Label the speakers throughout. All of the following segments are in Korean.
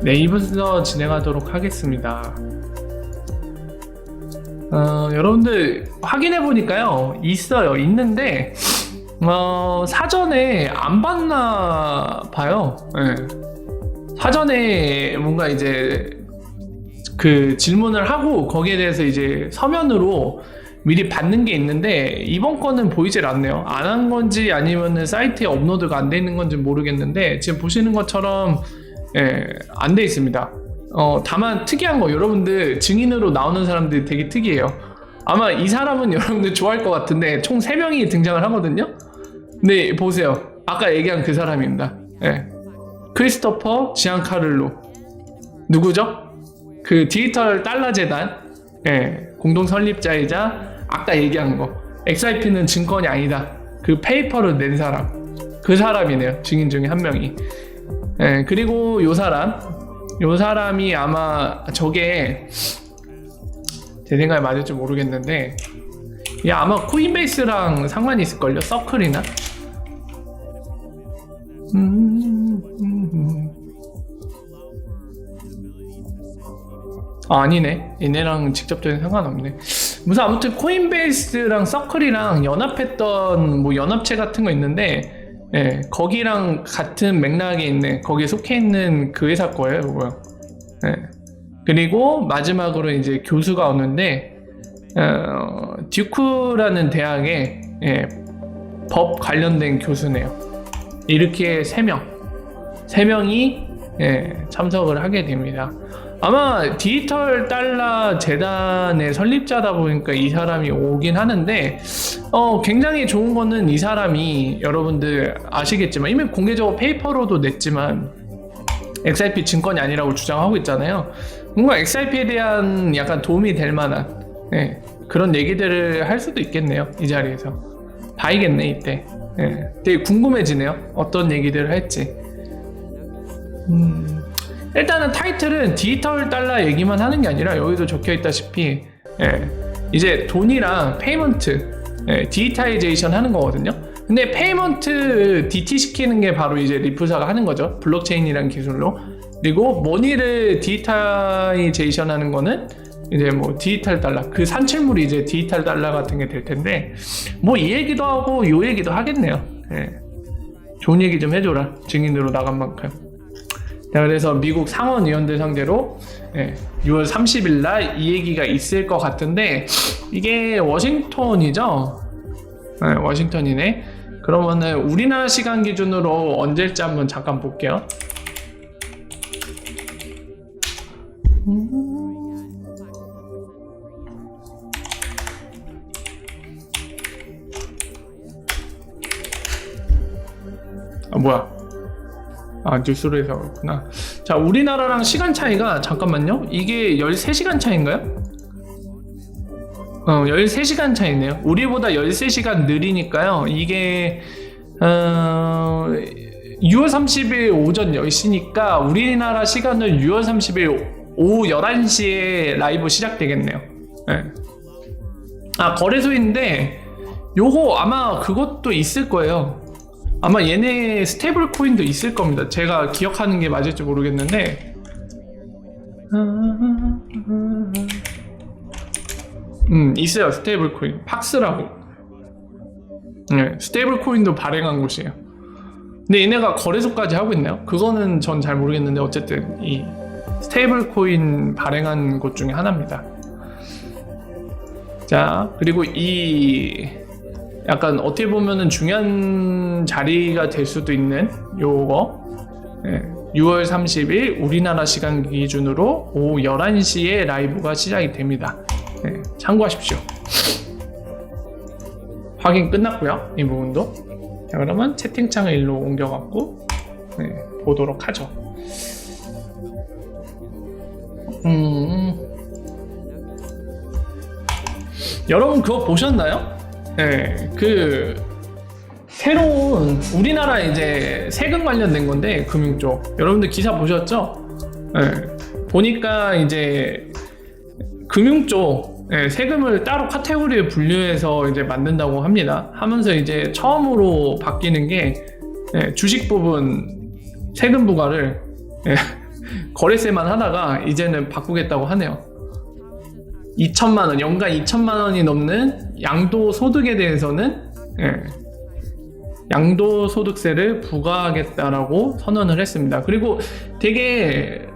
Speaker 1: 네이버에서 진행하도록 하겠습니다. 여러분들 확인해 보니까요, 있는데 사전에 안 봤나 봐요. 네. 사전에 뭔가 이제 그 질문을 하고 거기에 대해서 이제 서면으로 미리 받는 게 있는데 이번 거는 보이질 않네요. 안 한 건지 아니면 사이트에 업로드가 안 돼 있는 건지 모르겠는데 지금 보시는 것처럼 안 돼 있습니다. 다만 특이한 거, 여러분들 증인으로 나오는 사람들이 되게 특이해요. 아마 이 사람은 여러분들 좋아할 것 같은데 총 3명이 등장을 하거든요. 네, 보세요. 아까 얘기한 그 사람입니다. 크리스토퍼 지안카를로. 누구죠? 그 디지털 달러 재단 공동 설립자이자 아까 얘기한 거, XRP는 증권이 아니다, 그 페이퍼를 낸 사람, 그 사람이네요. 증인 중에 한 명이. 그리고 요 사람이 아마 저게 제 생각에 맞을지 모르겠는데 이게 아마 코인베이스랑 상관이 있을걸요? 서클이나? 아니네. 얘네랑 직접적인 상관없네. 무슨 아무튼 코인베이스랑 서클이랑 연합했던 뭐 연합체 같은 거 있는데 거기랑 같은 맥락에 있는, 거기에 속해 있는 그 회사 거예요, 이거. 그리고 마지막으로 이제 교수가 오는데 듀크라는 대학의 법 관련된 교수네요. 이렇게 3명이 참석을 하게 됩니다. 아마 디지털 달러 재단의 설립자다 보니까 이 사람이 오긴 하는데 굉장히 좋은 거는 이 사람이, 여러분들 아시겠지만 이미 공개적으로 페이퍼로도 냈지만 XRP 증권이 아니라고 주장하고 있잖아요. 뭔가 XRP에 대한 약간 도움이 될 만한 그런 얘기들을 할 수도 있겠네요. 이 자리에서 봐야겠네. 이때 되게 궁금해지네요. 어떤 얘기들을 할지. 일단은 타이틀은 디지털 달러 얘기만 하는 게 아니라 여기도 적혀있다시피 이제 돈이랑 페이먼트 디지타이제이션 하는 거거든요. 근데 페이먼트 DT 시키는 게 바로 이제 리프사가 하는 거죠. 블록체인이라는 기술로. 그리고 머니를 디지타이제이션 하는 거는 이제 뭐 디지털 달러, 그 산출물이 이제 디지털 달러 같은 게 될 텐데 뭐 이 얘기도 하고 요 얘기도 하겠네요. 좋은 얘기 좀 해줘라, 증인으로 나간 만큼. 그래서 미국 상원의원들 상대로 6월 30일 날 이 얘기가 있을 것 같은데, 이게 워싱턴이죠? 워싱턴이네. 그러면은 우리나라 시간 기준으로 언제일지 한번 잠깐 볼게요. 뭐야? 뉴스로에서 그렇구나. 자, 우리나라랑 시간 차이가, 잠깐만요, 이게 13시간 차이인가요? 13시간 차이네요. 우리보다 13시간 느리니까요. 이게 6월 30일 오전 10시니까 우리나라 시간은 6월 30일 오후 11시에 라이브 시작되겠네요. 거래소인데 요거 아마 그것도 있을 거예요. 아마 얘네 스테이블 코인도 있을 겁니다. 제가 기억하는 게 맞을지 모르겠는데 있어요. 스테이블 코인 팍스라고. 스테이블 코인도 발행한 곳이에요. 근데 얘네가 거래소까지 하고 있나요? 그거는 전 잘 모르겠는데 어쨌든 이 스테이블 코인 발행한 곳 중에 하나입니다. 자, 그리고 이 약간 어떻게 보면은 중요한 자리가 될 수도 있는 요거 6월 30일 우리나라 시간 기준으로 오후 11시에 라이브가 시작이 됩니다. 참고하십시오. 확인 끝났고요. 이 부분도. 자, 그러면 채팅창을 일로 옮겨갖고 보도록 하죠. 여러분 그거 보셨나요? 그 새로운 우리나라 이제 세금 관련된 건데, 금융 쪽 여러분들 기사 보셨죠? 보니까 이제 금융 쪽 세금을 따로 카테고리에 분류해서 이제 만든다고 합니다. 하면서 이제 처음으로 바뀌는 게 주식 부분 세금 부과를 거래세만 하다가 이제는 바꾸겠다고 하네요. 2천만 원, 연간 2천만 원이 넘는 양도소득에 대해서는 양도소득세를 부과하겠다라고 선언을 했습니다. 그리고 되게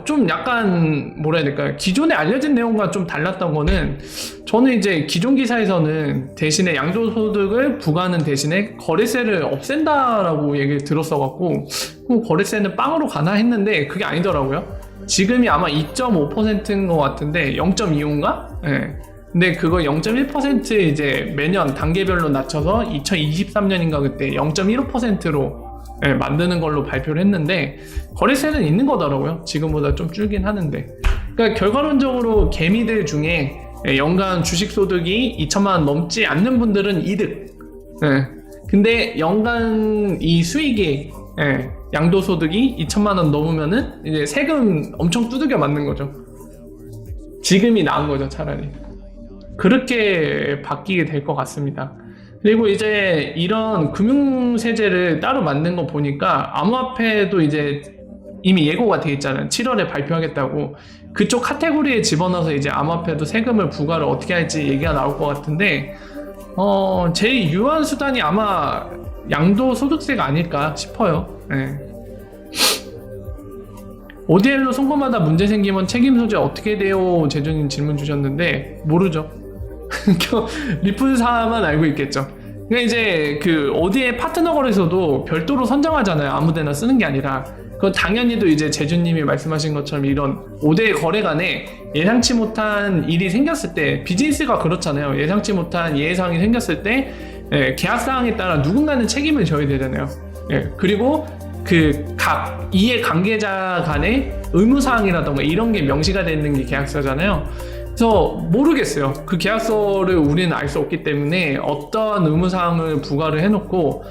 Speaker 1: 좀 약간 뭐라 해야 될까요? 기존에 알려진 내용과 좀 달랐던 거는, 저는 이제 기존 기사에서는 대신에 양도소득을 부과하는 대신에 거래세를 없앤다라고 얘기를 들었어갖고 거래세는 빵으로 가나 했는데 그게 아니더라고요. 지금이 아마 2.5%인 것 같은데 0.25인가? 네. 근데 그거 0.1% 이제 매년 단계별로 낮춰서 2023년인가 그때 0.15%로 만드는 걸로 발표를 했는데, 거래세는 있는 거더라고요. 지금보다 좀 줄긴 하는데. 그러니까 결과론적으로 개미들 중에 연간 주식소득이 2천만 원 넘지 않는 분들은 이득. 근데 연간 이 수익이 양도소득이 2천만 원 넘으면은 이제 세금 엄청 두들겨 맞는 거죠. 지금이 나은 거죠, 차라리. 그렇게 바뀌게 될 것 같습니다. 그리고 이제 이런 금융세제를 따로 만든 거 보니까 암호화폐도 이제 이미 예고가 돼 있잖아요. 7월에 발표하겠다고. 그쪽 카테고리에 집어넣어서 이제 암호화폐도 세금을 부과를 어떻게 할지 얘기가 나올 것 같은데, 제일 유효한 수단이 아마 양도소득세가 아닐까 싶어요. ODL로 송금하다 문제 생기면 책임 소재 어떻게 돼요? 제주님 질문 주셨는데 모르죠. 리플사만 알고 있겠죠. 그러니까 이제 그 ODL 파트너 거래소도 별도로 선정하잖아요. 아무데나 쓰는 게 아니라. 그건 당연히도 이제 제주님이 말씀하신 것처럼 이런 5대 거래 간에 예상치 못한 일이 생겼을 때, 비즈니스가 그렇잖아요. 예상치 못한 예외사항이 생겼을 때 계약사항에 따라 누군가는 책임을 져야 되잖아요. 그리고 그 각 이해 관계자 간의 의무사항이라던가 이런 게 명시가 되는 게 계약서잖아요. 그래서 모르겠어요. 그 계약서를 우리는 알 수 없기 때문에 어떤 의무사항을 부과를 해놓고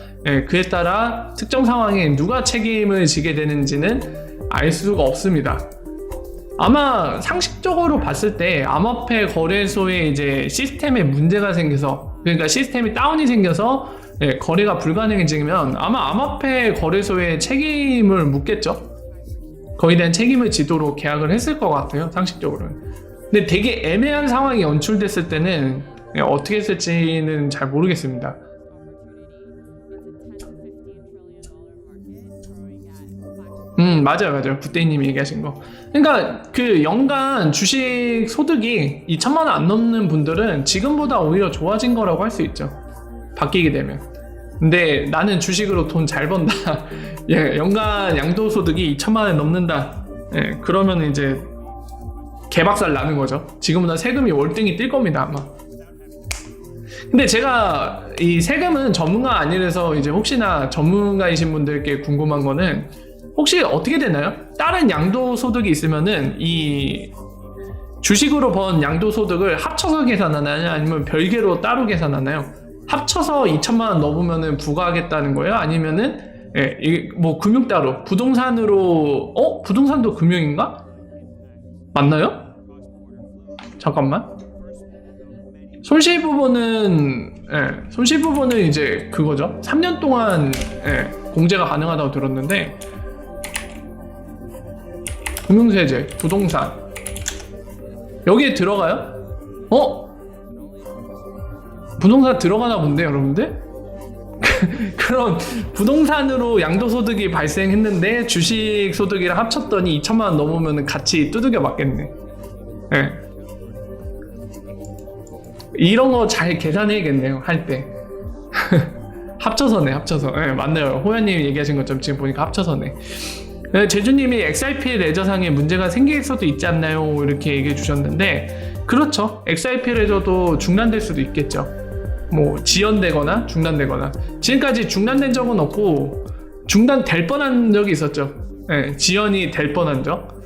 Speaker 1: 그에 따라 특정 상황에 누가 책임을 지게 되는지는 알 수가 없습니다. 아마 상식적으로 봤을 때 암호화폐 거래소에 이제 시스템에 문제가 생겨서, 그러니까 시스템이 다운이 생겨서 거래가 불가능해지면 아마 암호화폐 거래소에 책임을 묻겠죠. 거기에 대한 책임을 지도록 계약을 했을 것 같아요, 상식적으로는. 근데 되게 애매한 상황이 연출됐을 때는 어떻게 했을지는 잘 모르겠습니다. 맞아요. 구떼이님이 얘기하신 거. 그러니까 그 연간 주식 소득이 2천만 원 안 넘는 분들은 지금보다 오히려 좋아진 거라고 할 수 있죠. 바뀌게 되면. 근데 나는 주식으로 돈 잘 번다. 연간 양도소득이 2천만 원 넘는다. 그러면 이제 개박살 나는 거죠. 지금보다 세금이 월등히 뛸 겁니다, 아마. 근데 제가 이 세금은 전문가 아니라서 이제 혹시나 전문가이신 분들께 궁금한 거는, 혹시 어떻게 되나요? 다른 양도소득이 있으면은 이 주식으로 번 양도소득을 합쳐서 계산하나요? 아니면 별개로 따로 계산하나요? 합쳐서 2천만 원 넘으면은 부과하겠다는 거예요? 아니면은 뭐 금융 따로 부동산으로 부동산도 금융인가? 맞나요? 잠깐만. 손실 부분은 이제 그거죠. 3년 동안 공제가 가능하다고 들었는데, 금융세제, 부동산 여기에 들어가요? 부동산 들어가나 본데, 여러분들? 그럼 부동산으로 양도소득이 발생했는데 주식 소득이랑 합쳤더니 2천만 원 넘으면 같이 두들겨 맞겠네. 이런 거 잘 계산해야겠네요, 할 때. 합쳐서네. 맞네요. 호연님 얘기하신 것처럼 지금 보니까 합쳐서네. 제주님이 XRP 레저상에 문제가 생길 수도 있지 않나요? 이렇게 얘기해 주셨는데, 그렇죠. XRP 레저도 중단될 수도 있겠죠. 뭐 지연되거나 중단되거나. 지금까지 중단된 적은 없고 중단될 뻔한 적이 있었죠. 지연이 될 뻔한 적.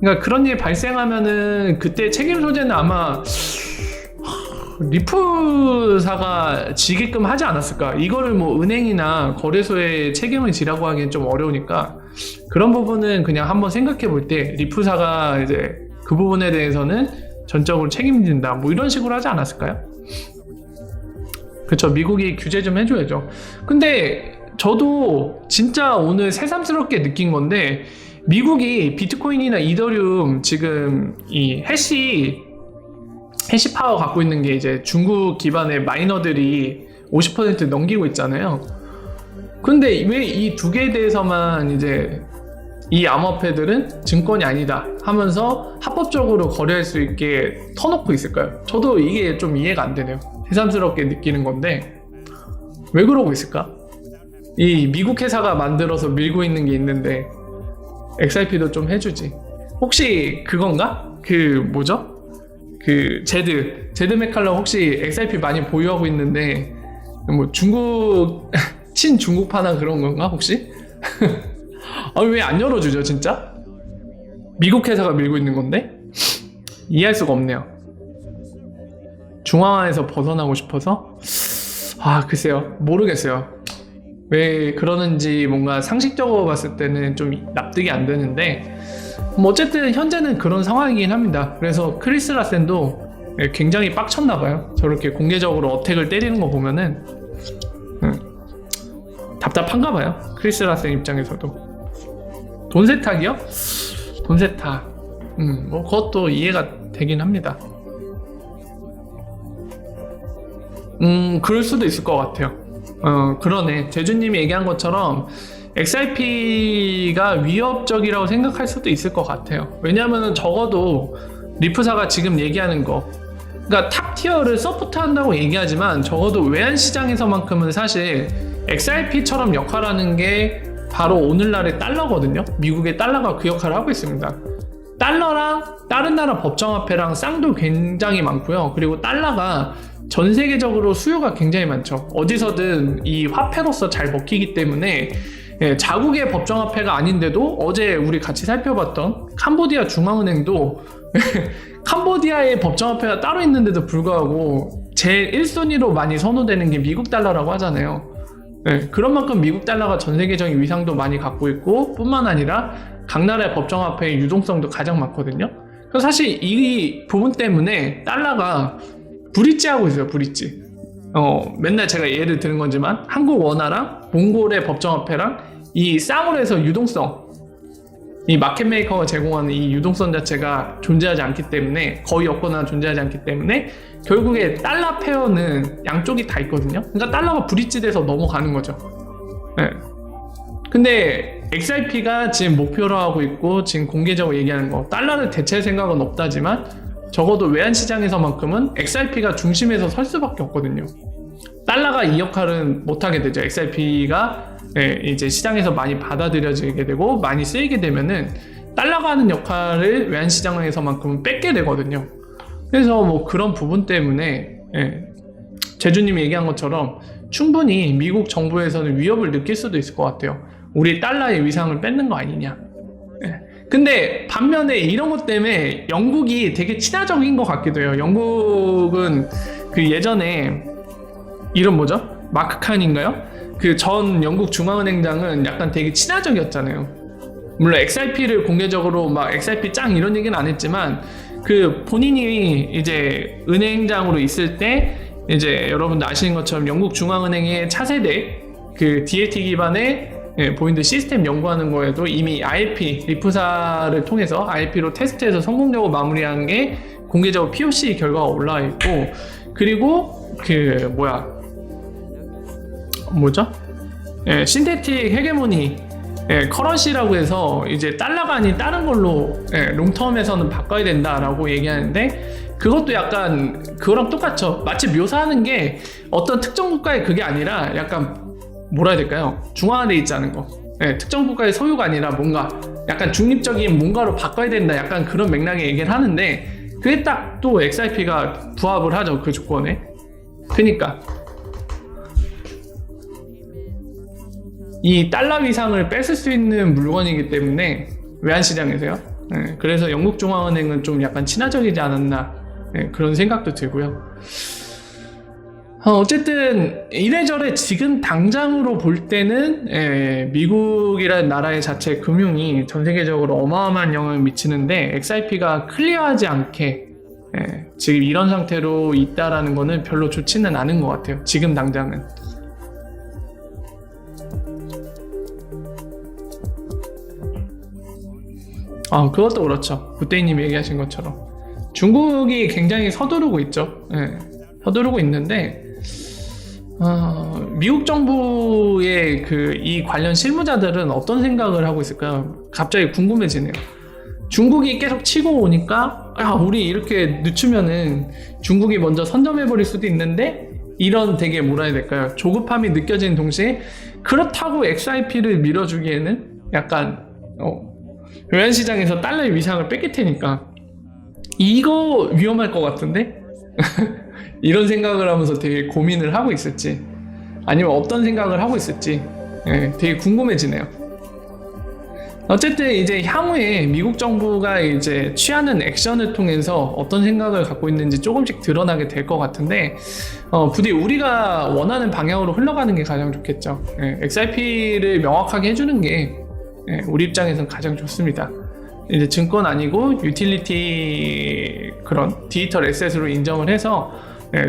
Speaker 1: 그러니까 그런 일 발생하면은 그때 책임 소재는 아마 리플사가 지게끔 하지 않았을까. 이거를 뭐 은행이나 거래소에 책임을 지라고 하기엔 좀 어려우니까, 그런 부분은 그냥 한번 생각해 볼 때 리플사가 이제 그 부분에 대해서는 전적으로 책임진다, 뭐 이런 식으로 하지 않았을까요? 그쵸. 미국이 규제 좀 해줘야죠. 근데 저도 진짜 오늘 새삼스럽게 느낀 건데, 미국이 비트코인이나 이더리움 지금 이 해시 파워 갖고 있는 게 이제 중국 기반의 마이너들이 50% 넘기고 있잖아요. 근데 왜 이 두 개에 대해서만 이제 이 암호화폐들은 증권이 아니다 하면서 합법적으로 거래할 수 있게 터놓고 있을까요? 저도 이게 좀 이해가 안 되네요. 새삼스럽게 느끼는 건데 왜 그러고 있을까? 이 미국 회사가 만들어서 밀고 있는 게 있는데 XRP도 좀 해주지. 혹시 그건가? 그 뭐죠? 그 제드 맥칼럼 혹시 XRP 많이 보유하고 있는데 뭐 중국 친중국파나 그런 건가 혹시? 아, 왜 안 열어주죠 진짜? 미국 회사가 밀고 있는 건데? 이해할 수가 없네요. 중앙화에서 벗어나고 싶어서? 아 글쎄요 모르겠어요. 왜 그러는지 뭔가 상식적으로 봤을 때는 좀 납득이 안 되는데 뭐 어쨌든 현재는 그런 상황이긴 합니다. 그래서 크리스 라센도 굉장히 빡쳤나봐요. 저렇게 공개적으로 어택을 때리는 거 보면은 답답한가봐요. 크리스 라센 입장에서도. 돈 세탁이요? 돈 세탁 뭐 그것도 이해가 되긴 합니다. 그럴 수도 있을 것 같아요. 그러네. 제주님이 얘기한 것처럼 XRP가 위협적이라고 생각할 수도 있을 것 같아요. 왜냐면은 적어도 리프사가 지금 얘기하는 거, 그러니까 탑 티어를 서포트한다고 얘기하지만 적어도 외환 시장에서만큼은 사실 XRP처럼 역할하는 게 바로 오늘날의 달러거든요. 미국의 달러가 그 역할을 하고 있습니다. 달러랑 다른 나라 법정화폐랑 쌍도 굉장히 많고요. 그리고 달러가 전 세계적으로 수요가 굉장히 많죠. 어디서든 이 화폐로서 잘 먹히기 때문에 자국의 법정화폐가 아닌데도 어제 우리 같이 살펴봤던 캄보디아 중앙은행도 캄보디아의 법정화폐가 따로 있는데도 불구하고 제일 1순위로 많이 선호되는 게 미국 달러라고 하잖아요. 그런 만큼 미국 달러가 전 세계적인 위상도 많이 갖고 있고 뿐만 아니라 각 나라의 법정화폐의 유동성도 가장 많거든요. 그래서 사실 이 부분 때문에 달러가 브릿지하고 있어요. 브릿지. 맨날 제가 예를 드는 거지만 한국 원화랑 몽골의 법정화폐랑 이 쌍으로 해서 유동성, 이 마켓메이커가 제공하는 이 유동성 자체가 존재하지 않기 때문에, 거의 없거나 존재하지 않기 때문에 결국에 달러 페어는 양쪽이 다 있거든요. 그러니까 달러가 브릿지돼서 넘어가는 거죠. 근데 XRP가 지금 목표로 하고 있고 지금 공개적으로 얘기하는 거, 달러를 대체할 생각은 없다지만 적어도 외환시장에서만큼은 XRP가 중심에서 설 수밖에 없거든요. 달러가 이 역할은 못하게 되죠. XRP가 이제 시장에서 많이 받아들여지게 되고 많이 쓰이게 되면은 달러가 하는 역할을 외환시장에서만큼은 뺏게 되거든요. 그래서 뭐 그런 부분 때문에 제주님이 얘기한 것처럼 충분히 미국 정부에서는 위협을 느낄 수도 있을 것 같아요. 우리 달러의 위상을 뺏는 거 아니냐. 근데 반면에 이런 것 때문에 영국이 되게 친화적인 것 같기도 해요. 영국은 그 예전에 이름 뭐죠? 마크 칸인가요? 그 전 영국 중앙은행장은 약간 되게 친화적이었잖아요. 물론 XRP를 공개적으로 막 XRP 짱 이런 얘기는 안 했지만 그 본인이 이제 은행장으로 있을 때 이제 여러분들 아시는 것처럼 영국 중앙은행의 차세대 그 DLT 기반의 보인드 시스템 연구하는 거에도 이미 IRP, 리프사를 통해서 IRP로 테스트해서 성공적으로 마무리한 게 공개적으로 POC 결과가 올라와 있고, 그리고 그 뭐죠? 신테틱 헤게모니 커런시라고 해서 이제 달러가 아닌 다른 걸로 롱텀에서는 바꿔야 된다라고 얘기하는데, 그것도 약간 그거랑 똑같죠. 마치 묘사하는 게 어떤 특정 국가의 그게 아니라 약간 뭐라 해야 될까요? 중앙화돼 있지 않은 거. 특정 국가의 소유가 아니라 뭔가 약간 중립적인 뭔가로 바꿔야 된다. 약간 그런 맥락의 얘기를 하는데 그게 딱 또 XRP가 부합을 하죠. 그 조건에. 그러니까 이 달러 위상을 뺏을 수 있는 물건이기 때문에 외환시장에서요. 그래서 영국 중앙은행은 좀 약간 친화적이지 않았나 그런 생각도 들고요. 어쨌든 이래저래 지금 당장으로 볼 때는 미국이라는 나라의 자체 금융이 전 세계적으로 어마어마한 영향을 미치는데 XRP가 클리어하지 않게 지금 이런 상태로 있다라는 거는 별로 좋지는 않은 것 같아요. 지금 당장은. 그것도 그렇죠. 구테이님이 얘기하신 것처럼 중국이 굉장히 서두르고 있죠. 예, 서두르고 있는데 미국 정부의 이 관련 실무자들은 어떤 생각을 하고 있을까요? 갑자기 궁금해지네요. 중국이 계속 치고 오니까 우리 이렇게 늦추면은 중국이 먼저 선점해버릴 수도 있는데, 이런 되게 뭐라 해야 될까요? 조급함이 느껴지는 동시에 그렇다고 XRP를 밀어주기에는 약간 외환시장에서 달러의 위상을 뺏길 테니까 이거 위험할 것 같은데? 이런 생각을 하면서 되게 고민을 하고 있을지, 아니면 어떤 생각을 하고 있을지 되게 궁금해지네요. 어쨌든 이제 향후에 미국 정부가 이제 취하는 액션을 통해서 어떤 생각을 갖고 있는지 조금씩 드러나게 될 것 같은데, 부디 우리가 원하는 방향으로 흘러가는 게 가장 좋겠죠. XRP를 명확하게 해주는 게 우리 입장에서는 가장 좋습니다. 이제 증권 아니고 유틸리티 그런 디지털 에셋으로 인정을 해서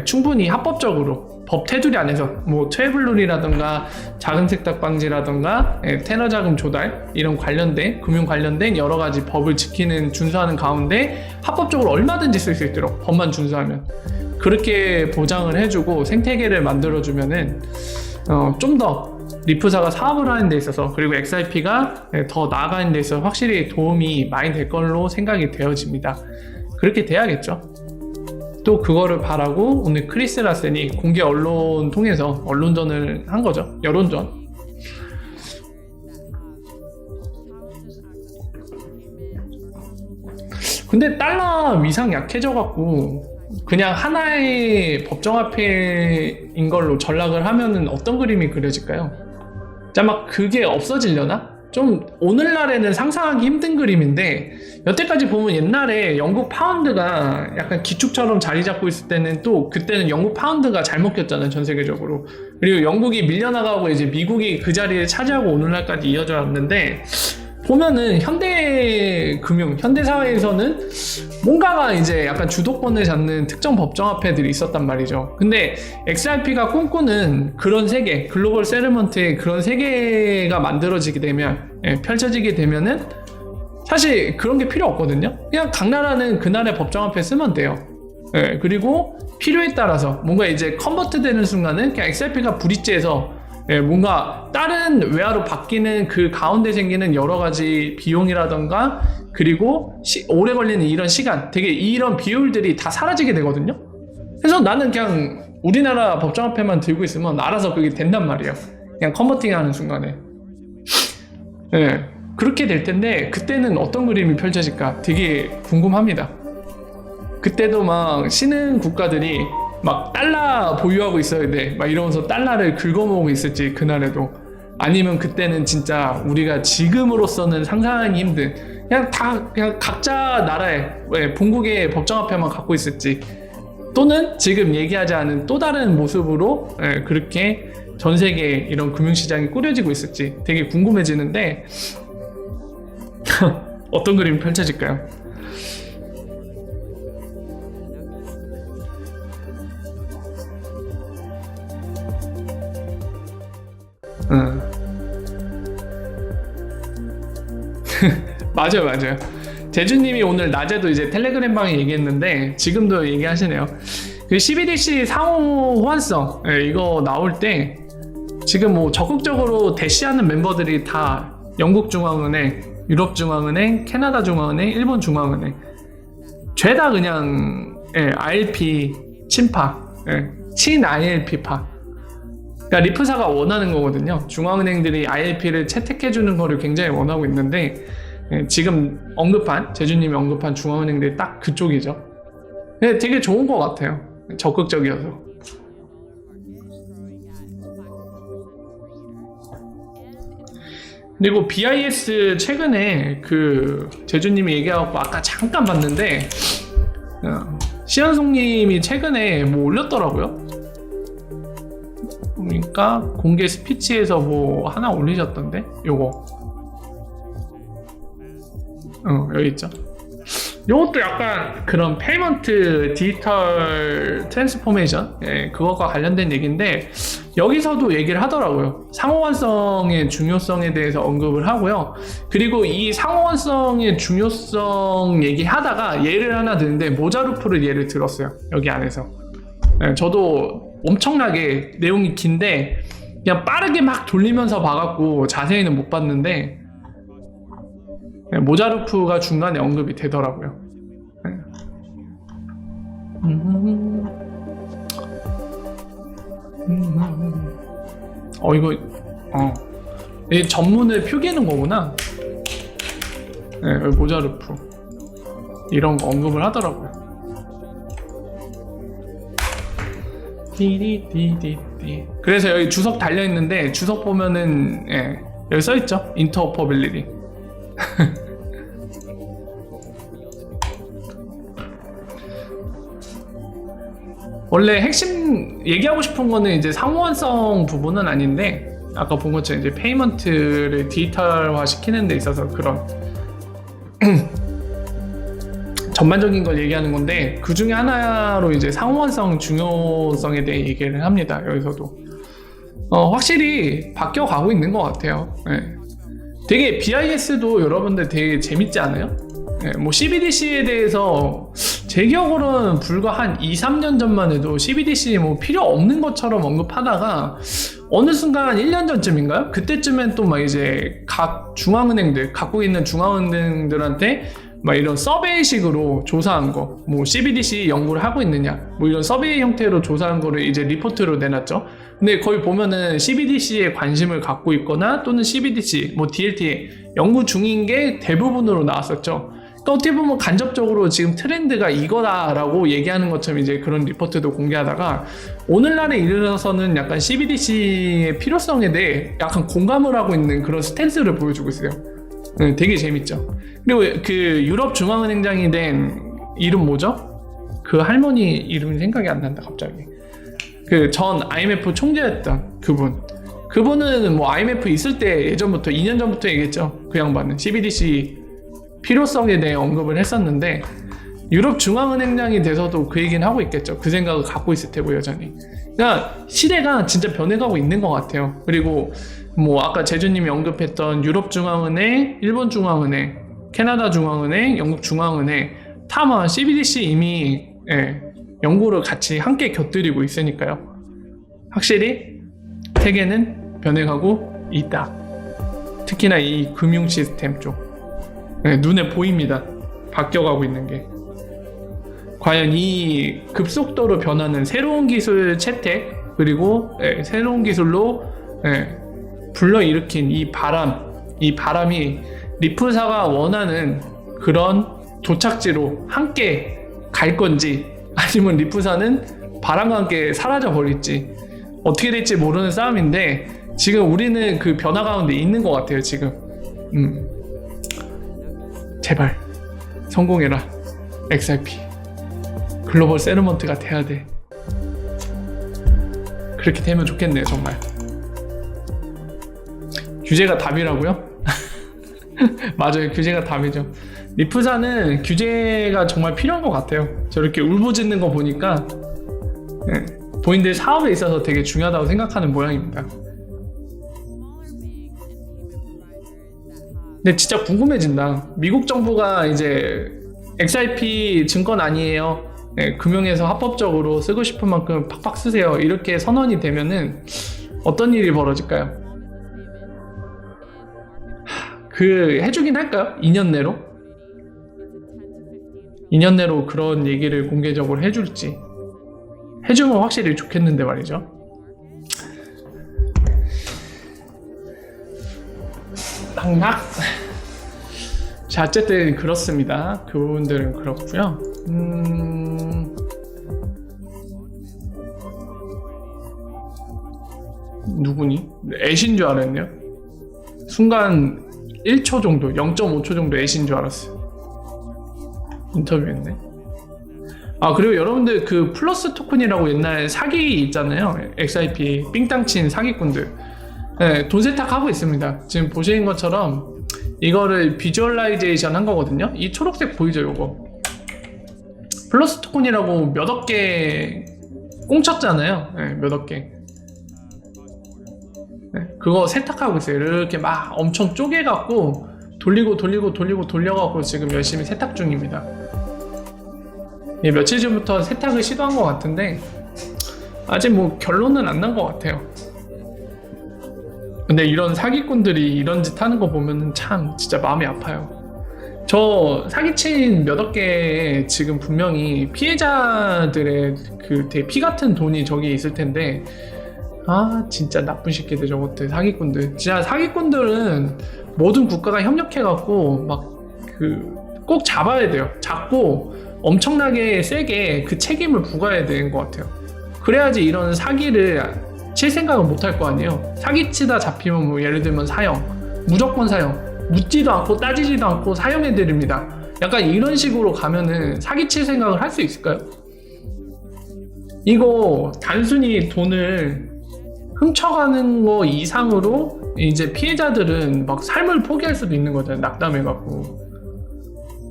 Speaker 1: 충분히 합법적으로 법 테두리 안에서 뭐 트래블룰이라던가 자금 세탁 방지라던가 테너 자금 조달 이런 관련된 금융 관련된 여러 가지 법을 지키는 준수하는 가운데 합법적으로 얼마든지 쓸 수 있도록, 법만 준수하면 그렇게 보장을 해주고 생태계를 만들어주면은 좀 더 리프사가 사업을 하는 데 있어서, 그리고 XRP가 더 나아가는 데 있어서 확실히 도움이 많이 될 걸로 생각이 되어집니다. 그렇게 돼야겠죠. 또 그거를 바라고 오늘 크리스 라센이 공개 언론 통해서 언론전을 한 거죠. 여론전. 근데 달러 위상 약해져갖고 그냥 하나의 법정화폐인 걸로 전락을 하면은 어떤 그림이 그려질까요? 자, 막 그게 없어지려나? 좀 오늘날에는 상상하기 힘든 그림인데, 여태까지 보면 옛날에 영국 파운드가 약간 기축처럼 자리 잡고 있을 때는 또 그때는 영국 파운드가 잘 먹혔잖아요, 전 세계적으로. 그리고 영국이 밀려나가고 이제 미국이 그 자리를 차지하고 오늘날까지 이어져 왔는데, 보면은 현대금융, 현대사회에서는 뭔가가 이제 약간 주도권을 잡는 특정 법정화폐들이 있었단 말이죠. 근데 XRP가 꿈꾸는 그런 세계, 글로벌 세틀먼트의 그런 세계가 만들어지게 되면, 펼쳐지게 되면은 사실 그런 게 필요 없거든요. 그냥 각 나라는 그 나라의 법정화폐 쓰면 돼요. 그리고 필요에 따라서 뭔가 이제 컨버트 되는 순간은 그냥 XRP가 브릿지에서 뭔가 다른 외화로 바뀌는 그 가운데 생기는 여러 가지 비용이라던가, 그리고 오래 걸리는 이런 시간, 되게 이런 비율들이 다 사라지게 되거든요. 그래서 나는 그냥 우리나라 법정화폐만 들고 있으면 알아서 그게 된단 말이에요. 그냥 컨버팅 하는 순간에. 그렇게 될 텐데, 그때는 어떤 그림이 펼쳐질까 되게 궁금합니다. 그때도 막 신흥 국가들이 막 달러 보유하고 있어야 돼 막 이러면서 달러를 긁어모으고 있을지 그날에도, 아니면 그때는 진짜 우리가 지금으로서는 상상하기 힘든 그냥 각자 나라의 본국의 법정화폐만 갖고 있을지, 또는 지금 얘기하지 않은 또 다른 모습으로 그렇게 전 세계에 이런 금융시장이 꾸려지고 있을지 되게 궁금해지는데 어떤 그림이 펼쳐질까요? 맞아요. 제주님이 오늘 낮에도 이제 텔레그램 방에 얘기했는데 지금도 얘기하시네요. 그 CBDC 상호 호환성 이거 나올 때 지금 뭐 적극적으로 대시하는 멤버들이 다 영국 중앙은행, 유럽 중앙은행, 캐나다 중앙은행, 일본 중앙은행, 죄다 그냥 ILP 친파, 친 ILP파. 그러니까 리프사가 원하는 거거든요. 중앙은행들이 ILP를 채택해주는 거를 굉장히 원하고 있는데, 지금 제주님이 언급한 중앙은행들이 딱 그쪽이죠. 되게 좋은 것 같아요. 적극적이어서. 그리고 BIS 최근에 제주님이 얘기하고 아까 잠깐 봤는데, 시현송님이 최근에 뭐 올렸더라고요. 그러니까 공개 스피치에서 뭐 하나 올리셨던데, 요거 여기 있죠. 요것도 약간 그런 페이먼트 디지털 트랜스포메이션 그것과 관련된 얘기인데, 여기서도 얘기를 하더라고요. 상호환성의 중요성에 대해서 언급을 하고요. 그리고 이 상호환성의 중요성 얘기하다가 예를 하나 드는데 모자루프를 예를 들었어요. 여기 안에서. 네, 저도 엄청나게 내용이 긴데 그냥 빠르게 막 돌리면서 봐갖고 자세히는 못 봤는데 네, 모자루프가 중간에 언급이 되더라고요. 네. 이 전문을 표기하는 거구나. 네, 모자르프 이런 거 언급을 하더라고요. 디디디디디. 그래서 여기 주석 달려 있는데 주석 보면은 여기 써 있죠. 인터오퍼빌리티. 원래 핵심 얘기하고 싶은 거는 이제 상호환성 부분은 아닌데 아까 본 것처럼 이제 페이먼트를 디지털화 시키는 데 있어서 그런 전반적인 걸 얘기하는 건데 그 중에 하나로 이제 상호환성 중요성에 대해 얘기를 합니다. 여기서도 확실히 바뀌어 가고 있는 것 같아요. 네. 되게 BIS도 여러분들 되게 재밌지 않아요? 네, 뭐 CBDC에 대해서 제 기억으로는 불과 한 2-3년 전만 해도 CBDC 뭐 필요 없는 것처럼 언급하다가 어느 순간 1년 전쯤인가요? 그때쯤엔 또 막 이제 각 중앙은행들, 갖고 있는 중앙은행들한테 막 이런 서베이식으로 조사한 거, 뭐 CBDC 연구를 하고 있느냐, 뭐 이런 서베이 형태로 조사한 거를 이제 리포트로 내놨죠. 근데 거기 보면은 CBDC에 관심을 갖고 있거나 또는 CBDC, 뭐 DLT 연구 중인 게 대부분으로 나왔었죠. 그러니까 어떻게 보면 간접적으로 지금 트렌드가 이거다라고 얘기하는 것처럼 이제 그런 리포트도 공개하다가 오늘날에 이르러서는 약간 CBDC의 필요성에 대해 약간 공감을 하고 있는 그런 스탠스를 보여주고 있어요. 네, 되게 재밌죠. 그리고 그 유럽 중앙은행장이 된 이름 뭐죠? 그 할머니 이름이 생각이 안 난다 갑자기. 그 전 IMF 총재였던 그분은 뭐 IMF 있을 때 예전부터 2년 전부터 얘기했죠. 그 양반은 CBDC 필요성에 대해 언급을 했었는데 유럽 중앙은행장이 돼서도 그 얘기는 하고 있겠죠. 그 생각을 갖고 있을 테고 여전히. 그러니까 시대가 진짜 변해가고 있는 것 같아요. 그리고 뭐 아까 제주님이 언급했던 유럽 중앙은행, 일본 중앙은행, 캐나다 중앙은행, 영국 중앙은행 다 CBDC 이미 연구를 같이 함께 곁들이고 있으니까요. 확실히 세계는 변해가고 있다. 특히나 이 금융 시스템 쪽 눈에 보입니다. 바뀌어가고 있는 게. 과연 이 급속도로 변하는 새로운 기술 채택 그리고 새로운 기술로 불러일으킨 이 바람이 리플사가 원하는 그런 도착지로 함께 갈 건지 아니면 리플사는 바람과 함께 사라져 버릴지 어떻게 될지 모르는 싸움인데 지금 우리는 그 변화 가운데 있는 것 같아요. 지금 제발 성공해라. XRP 글로벌 세ttlement가 돼야 돼. 그렇게 되면 좋겠네요. 정말 규제가 답이라고요? 맞아요. 규제가 답이죠. 리플사는 규제가 정말 필요한 것 같아요. 저렇게 울부짖는 거 보니까 본인들 사업에 있어서 되게 중요하다고 생각하는 모양입니다. 근데 진짜 궁금해진다. 미국 정부가 이제 XRP 증권 아니에요. 금융에서 합법적으로 쓰고 싶은 만큼 팍팍 쓰세요. 이렇게 선언이 되면은 어떤 일이 벌어질까요? 해주긴 할까요? 2년 내로? 2년 내로 그런 얘기를 공개적으로 해줄지. 해주면 확실히 좋겠는데 말이죠. 낙낙. 자, 어쨌든 그렇습니다. 그 부분들은 그렇고요. 누구니? 애신 줄 알았네요. 순간 1초 정도, 0.5초 정도 애신 줄 알았어요. 인터뷰했네. 그리고 여러분들 그 플러스 토큰이라고 옛날 사기 있잖아요. XRP 삥땅 친 사기꾼들. 돈 세탁하고 있습니다. 지금 보시는 것처럼 이거를 비주얼라이제이션 한 거거든요. 이 초록색 보이죠, 요거. 플러스 토큰이라고 몇억 개 꽁쳤잖아요. 몇억 개. 네, 그거 세탁하고 있어요. 이렇게 막 엄청 쪼개갖고 돌려갖고 지금 열심히 세탁 중입니다. 예, 며칠 전부터 세탁을 시도한 것 같은데 아직 뭐 결론은 안 난 것 같아요. 근데 이런 사기꾼들이 이런 짓 하는 거 보면은 참 진짜 마음이 아파요. 저 사기친 몇억 개에 지금 분명히 피해자들의 그 되게 피 같은 돈이 저기 있을 텐데, 아 진짜 나쁜 새끼들 저것들 사기꾼들. 진짜 사기꾼들은 모든 국가가 협력해갖고 막 그 꼭 잡아야 돼요. 잡고 엄청나게 세게 그 책임을 부과해야 되는 것 같아요. 그래야지 이런 사기를 칠 생각을 못 할 거 아니에요. 사기치다 잡히면 뭐 예를 들면 사형, 무조건 사형, 묻지도 않고 따지지도 않고 사형해드립니다. 약간 이런 식으로 가면은 사기칠 생각을 할 수 있을까요? 이거 단순히 돈을 훔쳐가는 거 이상으로 이제 피해자들은 막 삶을 포기할 수도 있는 거잖아요. 낙담해갖고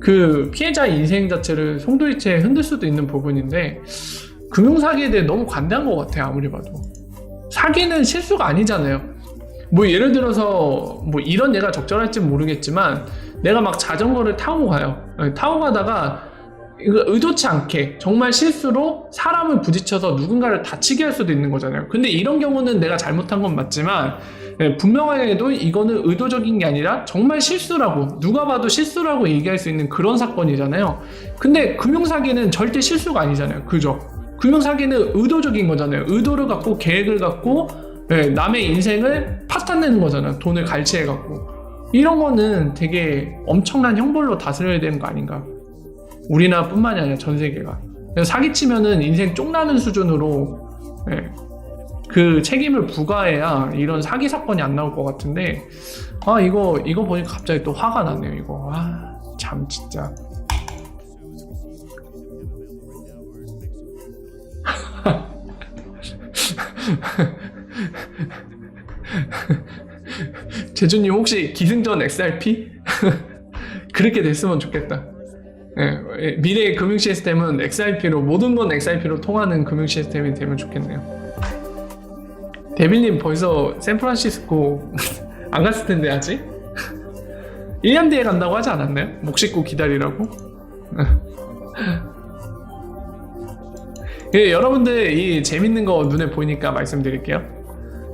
Speaker 1: 그 피해자 인생 자체를 송두리째 흔들 수도 있는 부분인데, 금융사기에 대해 너무 관대한 것 같아요. 아무리 봐도 사기는 실수가 아니잖아요. 뭐 예를 들어서 뭐 이런 예가 적절할지는 모르겠지만, 내가 막 자전거를 타고 가요. 타고 가다가 의도치 않게 정말 실수로 사람을 부딪혀서 누군가를 다치게 할 수도 있는 거잖아요. 근데 이런 경우는 내가 잘못한 건 맞지만 분명하게도 이거는 의도적인 게 아니라 정말 실수라고, 누가 봐도 실수라고 얘기할 수 있는 그런 사건이잖아요. 근데 금융사기는 절대 실수가 아니잖아요. 그죠? 금융사기는 의도적인 거잖아요. 의도를 갖고 계획을 갖고 남의 인생을 파탄내는 거잖아요. 돈을 갈취해갖고. 이런 거는 되게 엄청난 형벌로 다스려야 되는 거 아닌가. 우리나라뿐만이 아니라 전 세계가. 사기치면은 인생 쪽나는 수준으로 그 책임을 부과해야 이런 사기 사건이 안 나올 것 같은데, 아 이거 보니까 갑자기 또 화가 나네요. 이거 참 진짜. 재준님 혹시 기승전 XRP? 그렇게 됐으면 좋겠다. 미래의 금융 시스템은 XRP로, 모든 건 XRP로 통하는 금융 시스템이 되면 좋겠네요. 데빌님 벌써 샌프란시스코 안 갔을 텐데 아직? 1년 뒤에 간다고 하지 않았나요? 목 씻고 기다리라고? 여러분들 이 재밌는 거 눈에 보이니까 말씀드릴게요.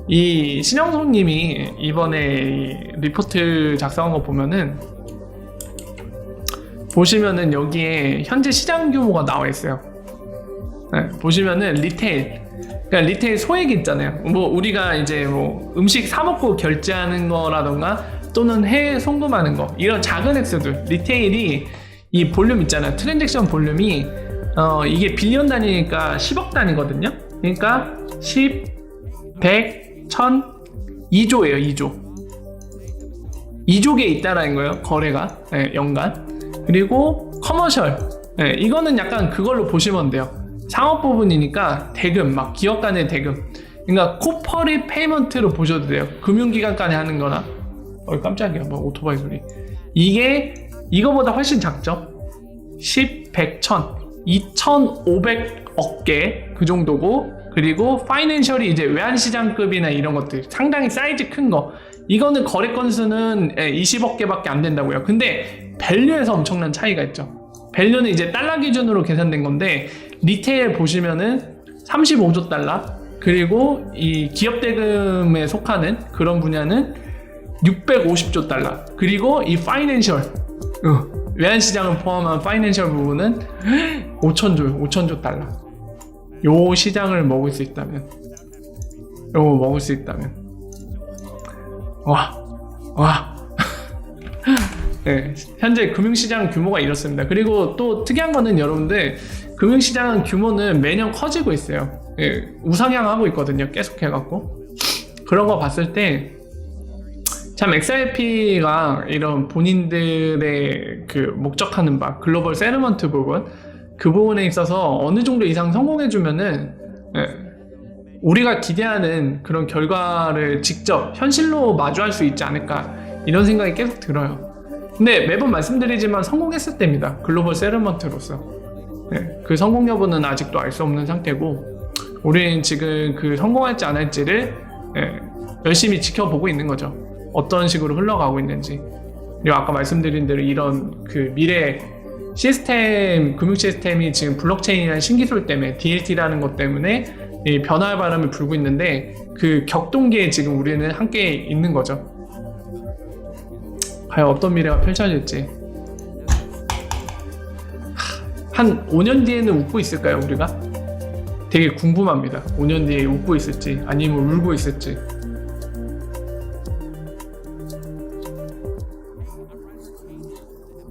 Speaker 1: 이 신영송님이 이번에 이 리포트 작성한 거 보시면은 여기에 현재 시장 규모가 나와 있어요. 보시면은 리테일, 그러니까 리테일 소액 있잖아요. 뭐 우리가 이제 뭐 음식 사 먹고 결제하는 거라던가 또는 해외 송금하는 거, 이런 작은 액수들, 리테일이 이 볼륨 있잖아요. 트랜잭션 볼륨이 이게 빌리언 단위니까 10억 단위거든요. 그러니까 10, 100, 1000, 2조예요. 2조 개 있다라는 거예요. 거래가 연간. 그리고 커머셜, 이거는 약간 그걸로 보시면 돼요. 상업 부분이니까 대금, 막 기업 간의 대금, 그러니까 코퍼리 페이먼트로 보셔도 돼요. 금융기관 간에 하는 거나. 깜짝이야, 뭐 오토바이 소리. 이게 이거보다 훨씬 작죠. 10, 100, 1000, 2500억 개 그 정도고, 그리고 파이낸셜이 이제 외환시장급이나 이런 것들 상당히 사이즈 큰 거, 이거는 거래 건수는 20억 개밖에 안 된다고요. 근데 밸류에서 엄청난 차이가 있죠. 밸류는 이제 달러 기준으로 계산된 건데, 리테일 보시면은 35조 달러, 그리고 이 기업 대금에 속하는 그런 분야는 650조 달러, 그리고 이 파이낸셜, 외환시장을 포함한 파이낸셜 부분은 5천조 달러. 요 시장을 먹을 수 있다면, 와. 네, 현재 금융시장 규모가 이렇습니다. 그리고 또 특이한 거는 여러분들, 금융시장 규모는 매년 커지고 있어요. 우상향하고 있거든요. 계속 해갖고. 그런 거 봤을 때 참 XRP가 이런 본인들의 그 목적하는 바, 글로벌 세르먼트 부분, 그 부분에 있어서 어느 정도 이상 성공해주면은 우리가 기대하는 그런 결과를 직접 현실로 마주할 수 있지 않을까, 이런 생각이 계속 들어요. 근데 매번 말씀드리지만 성공했을 때입니다. 글로벌 세르먼트로서. 그 성공 여부는 아직도 알 수 없는 상태고, 우리는 지금 그 성공할지 안 할지를 열심히 지켜보고 있는 거죠. 어떤 식으로 흘러가고 있는지. 그리고 아까 말씀드린 대로 이런 그 미래 시스템, 금융 시스템이 지금 블록체인이라는 신기술 때문에 DLT라는 것 때문에 이 변화의 바람을 불고 있는데 그 격동기에 지금 우리는 함께 있는 거죠. 과연 어떤 미래가 펼쳐질지. 한 5년 뒤에는 웃고 있을까요, 우리가? 되게 궁금합니다. 5년 뒤에 웃고 있을지 아니면 울고 있을지.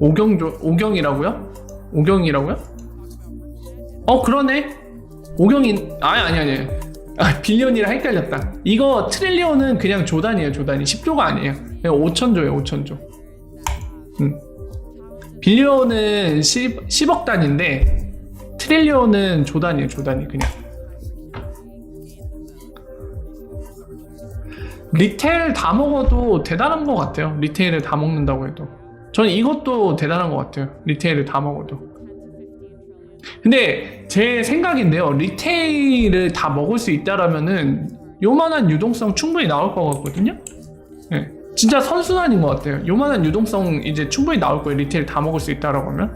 Speaker 1: 오경이라고요? 오경이라고요? 그러네. 오경이 아니. 빌리언이랑 헷갈렸다. 이거 트릴리언은 그냥 조단이에요. 조단이 10조가 아니에요. 그냥 5천조예요. 5천조. 빌리언은 10억 단인데 트릴리언은 조단이에요. 조단이 그냥. 리테일 다 먹어도 대단한 것 같아요. 리테일을 다 먹는다고 해도. 저는 이것도 대단한 것 같아요. 리테일을 다 먹어도. 근데 제 생각인데요. 리테일을 다 먹을 수 있다라면은 요만한 유동성 충분히 나올 것 같거든요. 네, 진짜 선순환인 것 같아요. 요만한 유동성 이제 충분히 나올 거예요. 리테일 다 먹을 수 있다라고 하면.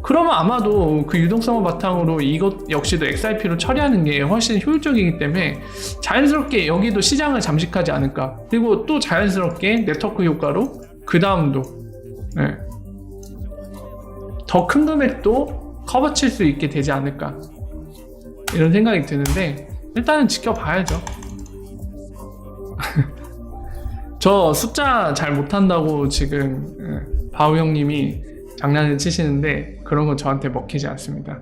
Speaker 1: 그러면 아마도 그 유동성을 바탕으로 이것 역시도 XRP로 처리하는 게 훨씬 효율적이기 때문에 자연스럽게 여기도 시장을 잠식하지 않을까. 그리고 또 자연스럽게 네트워크 효과로 그 다음도 더 큰 금액도 커버칠 수 있게 되지 않을까 이런 생각이 드는데 일단은 지켜봐야죠. 저 숫자 잘 못한다고 지금 바우 형님이 장난을 치시는데 그런 건 저한테 먹히지 않습니다.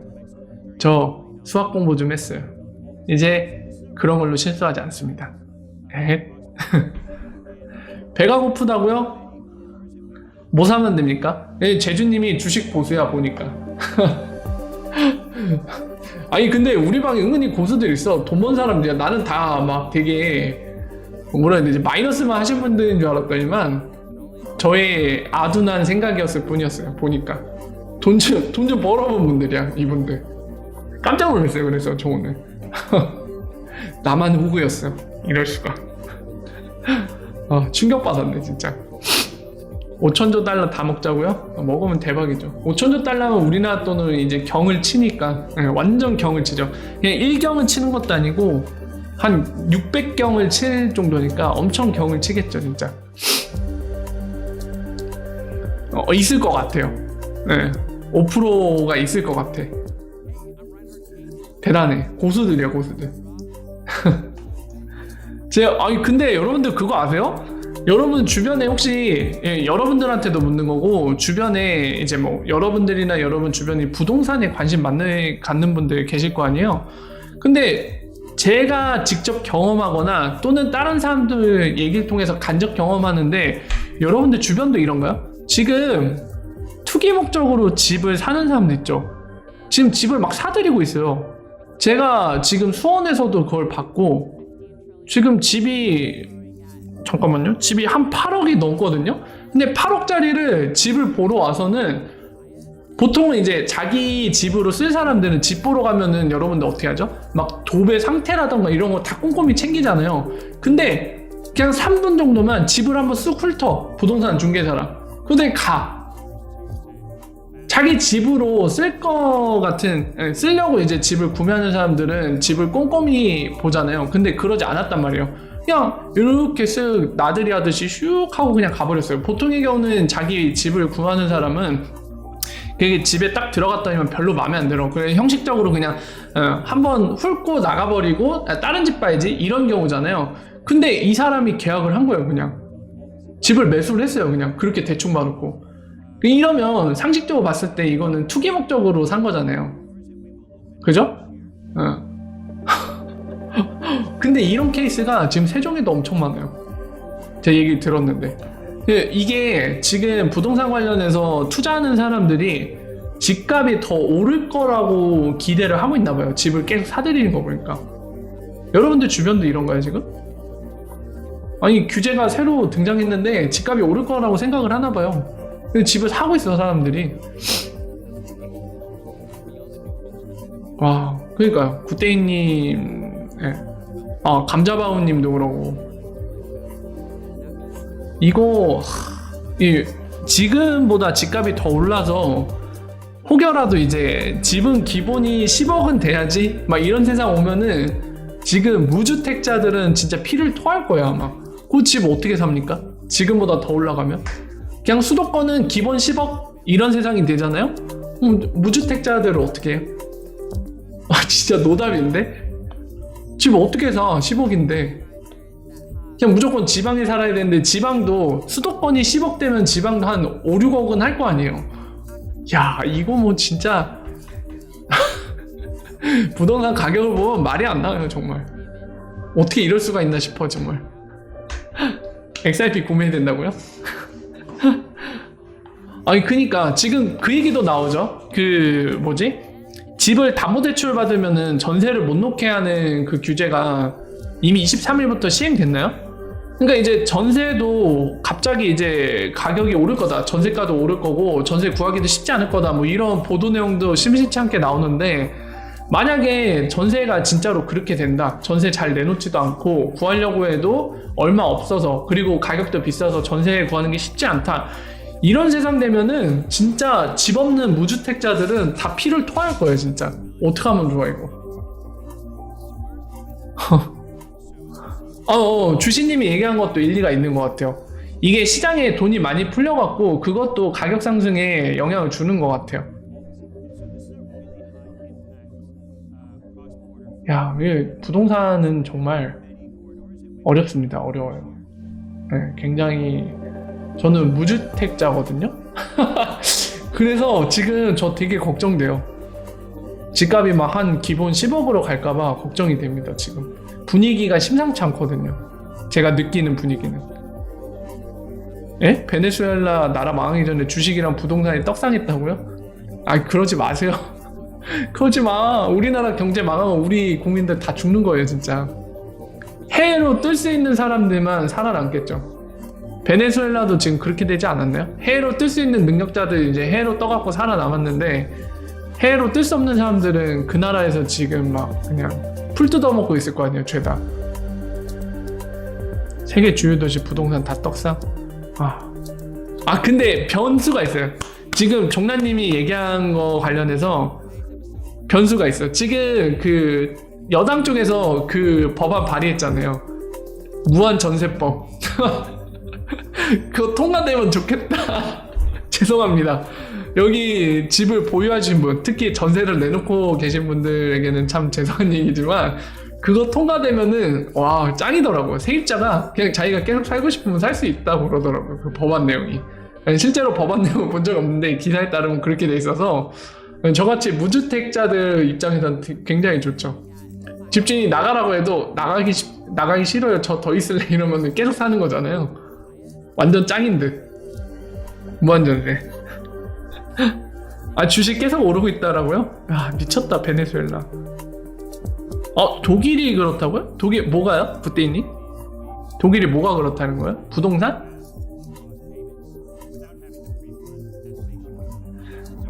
Speaker 1: 저 수학 공부 좀 했어요. 이제 그런 걸로 실수하지 않습니다. 배가 고프다고요? 뭐 사면 됩니까? 제주님이 주식 보수야 보니까. 아니 근데 우리 방에 은근히 고수들 있어. 돈 번 사람들이야. 나는 다 막 되게 뭐라 해야 되지, 마이너스만 하신 분들인 줄 알았더니만 저의 아둔한 생각이었을 뿐이었어요. 보니까 돈 좀 벌어본 분들이야 이분들. 깜짝 놀랐어요. 그래서 저 오늘 나만 호구였어. 이럴 수가. 충격받았네 진짜. 5천조 달러 다 먹자고요? 먹으면 대박이죠. 5천조 달러면 우리나라 돈으로 이제 경을 치니까 완전 경을 치죠. 그냥 1경은 치는 것도 아니고 한 600경을 칠 정도니까 엄청 경을 치겠죠 진짜. 있을 것 같아요. 5%가 있을 것 같아. 대단해. 고수들이야 고수들. 근데 여러분들 그거 아세요? 여러분 주변에 혹시 여러분들한테도 묻는 거고 주변에 이제 뭐 여러분들이나 여러분 주변에 부동산에 관심 갖는 분들 계실 거 아니에요. 근데 제가 직접 경험하거나 또는 다른 사람들 얘기를 통해서 간접 경험하는데 여러분들 주변도 이런가요? 지금 투기 목적으로 집을 사는 사람들 있죠. 지금 집을 막 사들이고 있어요. 제가 지금 수원에서도 그걸 봤고 지금 집이 한 8억이 넘거든요. 근데 8억짜리를 집을 보러 와서는 보통은 이제 자기 집으로 쓸 사람들은 집 보러 가면은 여러분들 어떻게 하죠? 막 도배 상태라던가 이런 거 다 꼼꼼히 챙기잖아요. 근데 그냥 3분 정도만 집을 한번 쑥 훑어. 부동산 중개사랑. 근데 자기 집으로 쓸 거 같은, 쓰려고 이제 집을 구매하는 사람들은 집을 꼼꼼히 보잖아요. 근데 그러지 않았단 말이에요. 그냥 이렇게 쓱 나들이 하듯이 슉 하고 그냥 가버렸어요. 보통의 경우는 자기 집을 구하는 사람은 그게 집에 딱 들어갔더니만 별로 마음에 안 들어. 그래 형식적으로 그냥 한번 훑고 나가버리고 다른 집 봐야지 이런 경우잖아요. 근데 이 사람이 계약을 한 거예요. 그냥 집을 매수를 했어요. 그냥 그렇게 대충 받았고. 이러면 상식적으로 봤을 때 이거는 투기 목적으로 산 거잖아요. 그죠? 근데 이런 케이스가 지금 세종에도 엄청 많아요. 제 얘기 들었는데 이게 지금 부동산 관련해서 투자하는 사람들이 집값이 더 오를 거라고 기대를 하고 있나 봐요. 집을 계속 사들이는 거 보니까. 여러분들 주변도 이런가요 지금? 아니 규제가 새로 등장했는데 집값이 오를 거라고 생각을 하나 봐요. 근데 집을 사고 있어 사람들이. 와 그러니까요. 구떼이님 감자바우님도 그러고 이거 지금보다 집값이 더 올라서 혹여라도 이제 집은 기본이 10억은 돼야지 막 이런 세상 오면은 지금 무주택자들은 진짜 피를 토할 거야 아마. 그 집 어떻게 삽니까? 지금보다 더 올라가면 그냥 수도권은 기본 10억 이런 세상이 되잖아요. 무주택자들은 어떻게 해요? 아 진짜 노답인데? 집 어떻게 사? 10억인데 그냥 무조건 지방에 살아야 되는데 지방도 수도권이 10억 되면 지방도 한 5, 6억은 할 거 아니에요. 야 이거 뭐 진짜 부동산 가격을 보면 말이 안 나와요 정말. 어떻게 이럴 수가 있나 싶어 정말. XRP 구매해야 된다고요? 아니 그니까 지금 그 얘기도 나오죠. 그 뭐지? 집을 담보대출 받으면은 전세를 못 놓게 하는 그 규제가 이미 23일부터 시행됐나요? 그러니까 이제 전세도 갑자기 이제 가격이 오를 거다. 전세가도 오를 거고 전세 구하기도 쉽지 않을 거다. 뭐 이런 보도 내용도 심심치 않게 나오는데 만약에 전세가 진짜로 그렇게 된다. 전세 잘 내놓지도 않고 구하려고 해도 얼마 없어서 그리고 가격도 비싸서 전세 구하는 게 쉽지 않다. 이런 세상 되면은 진짜 집 없는 무주택자들은 다 피를 토할 거예요 진짜. 어떻게 하면 좋아 이거. 주시님이 얘기한 것도 일리가 있는 것 같아요. 이게 시장에 돈이 많이 풀려갖고 그것도 가격 상승에 영향을 주는 것 같아요. 야, 부동산은 정말 어렵습니다. 어려워요. 네, 굉장히 저는 무주택자거든요. 그래서 지금 저 되게 걱정돼요. 집값이 막 한 기본 10억으로 갈까봐 걱정이 됩니다. 지금 분위기가 심상치 않거든요. 제가 느끼는 분위기는. 에? 베네수엘라 나라 망하기 전에 주식이랑 부동산이 떡상했다고요? 아 그러지 마세요. 그러지 마. 우리나라 경제 망하면 우리 국민들 다 죽는 거예요 진짜. 해외로 뜰 수 있는 사람들만 살아남겠죠. 베네수엘라도 지금 그렇게 되지 않았나요? 해외로 뜰 수 있는 능력자들 이제 해외로 떠갖고 살아남았는데 해외로 뜰 수 없는 사람들은 그 나라에서 지금 막 그냥 풀 뜯어먹고 있을 거 아니에요 죄다. 세계 주요 도시 부동산 다 떡상? 근데 변수가 있어요. 지금 정란님이 얘기한 거 관련해서 변수가 있어요. 지금 그 여당 쪽에서 그 법안 발의했잖아요. 무한 전세법. 그거 통과되면 좋겠다. 죄송합니다. 여기 집을 보유하신 분, 특히 전세를 내놓고 계신 분들에게는 참 죄송한 얘기지만 그거 통과되면은 와 짱이더라고요. 세입자가 그냥 자기가 계속 살고 싶으면 살 수 있다고 그러더라고요. 그 법안 내용이. 실제로 법안 내용을 본 적 없는데 기사에 따르면 그렇게 돼 있어서 저같이 무주택자들 입장에서는 굉장히 좋죠. 집주인이 나가라고 해도 나가기 싫어요. 저 더 있을래 이러면 계속 사는 거잖아요. 완전 짱인 듯. 무한전세. 주식 계속 오르고 있다라고요? 미쳤다 베네수엘라. 독일이 그렇다고요? 독일 뭐가요? 부대인님? 독일이 뭐가 그렇다는 거예요? 부동산?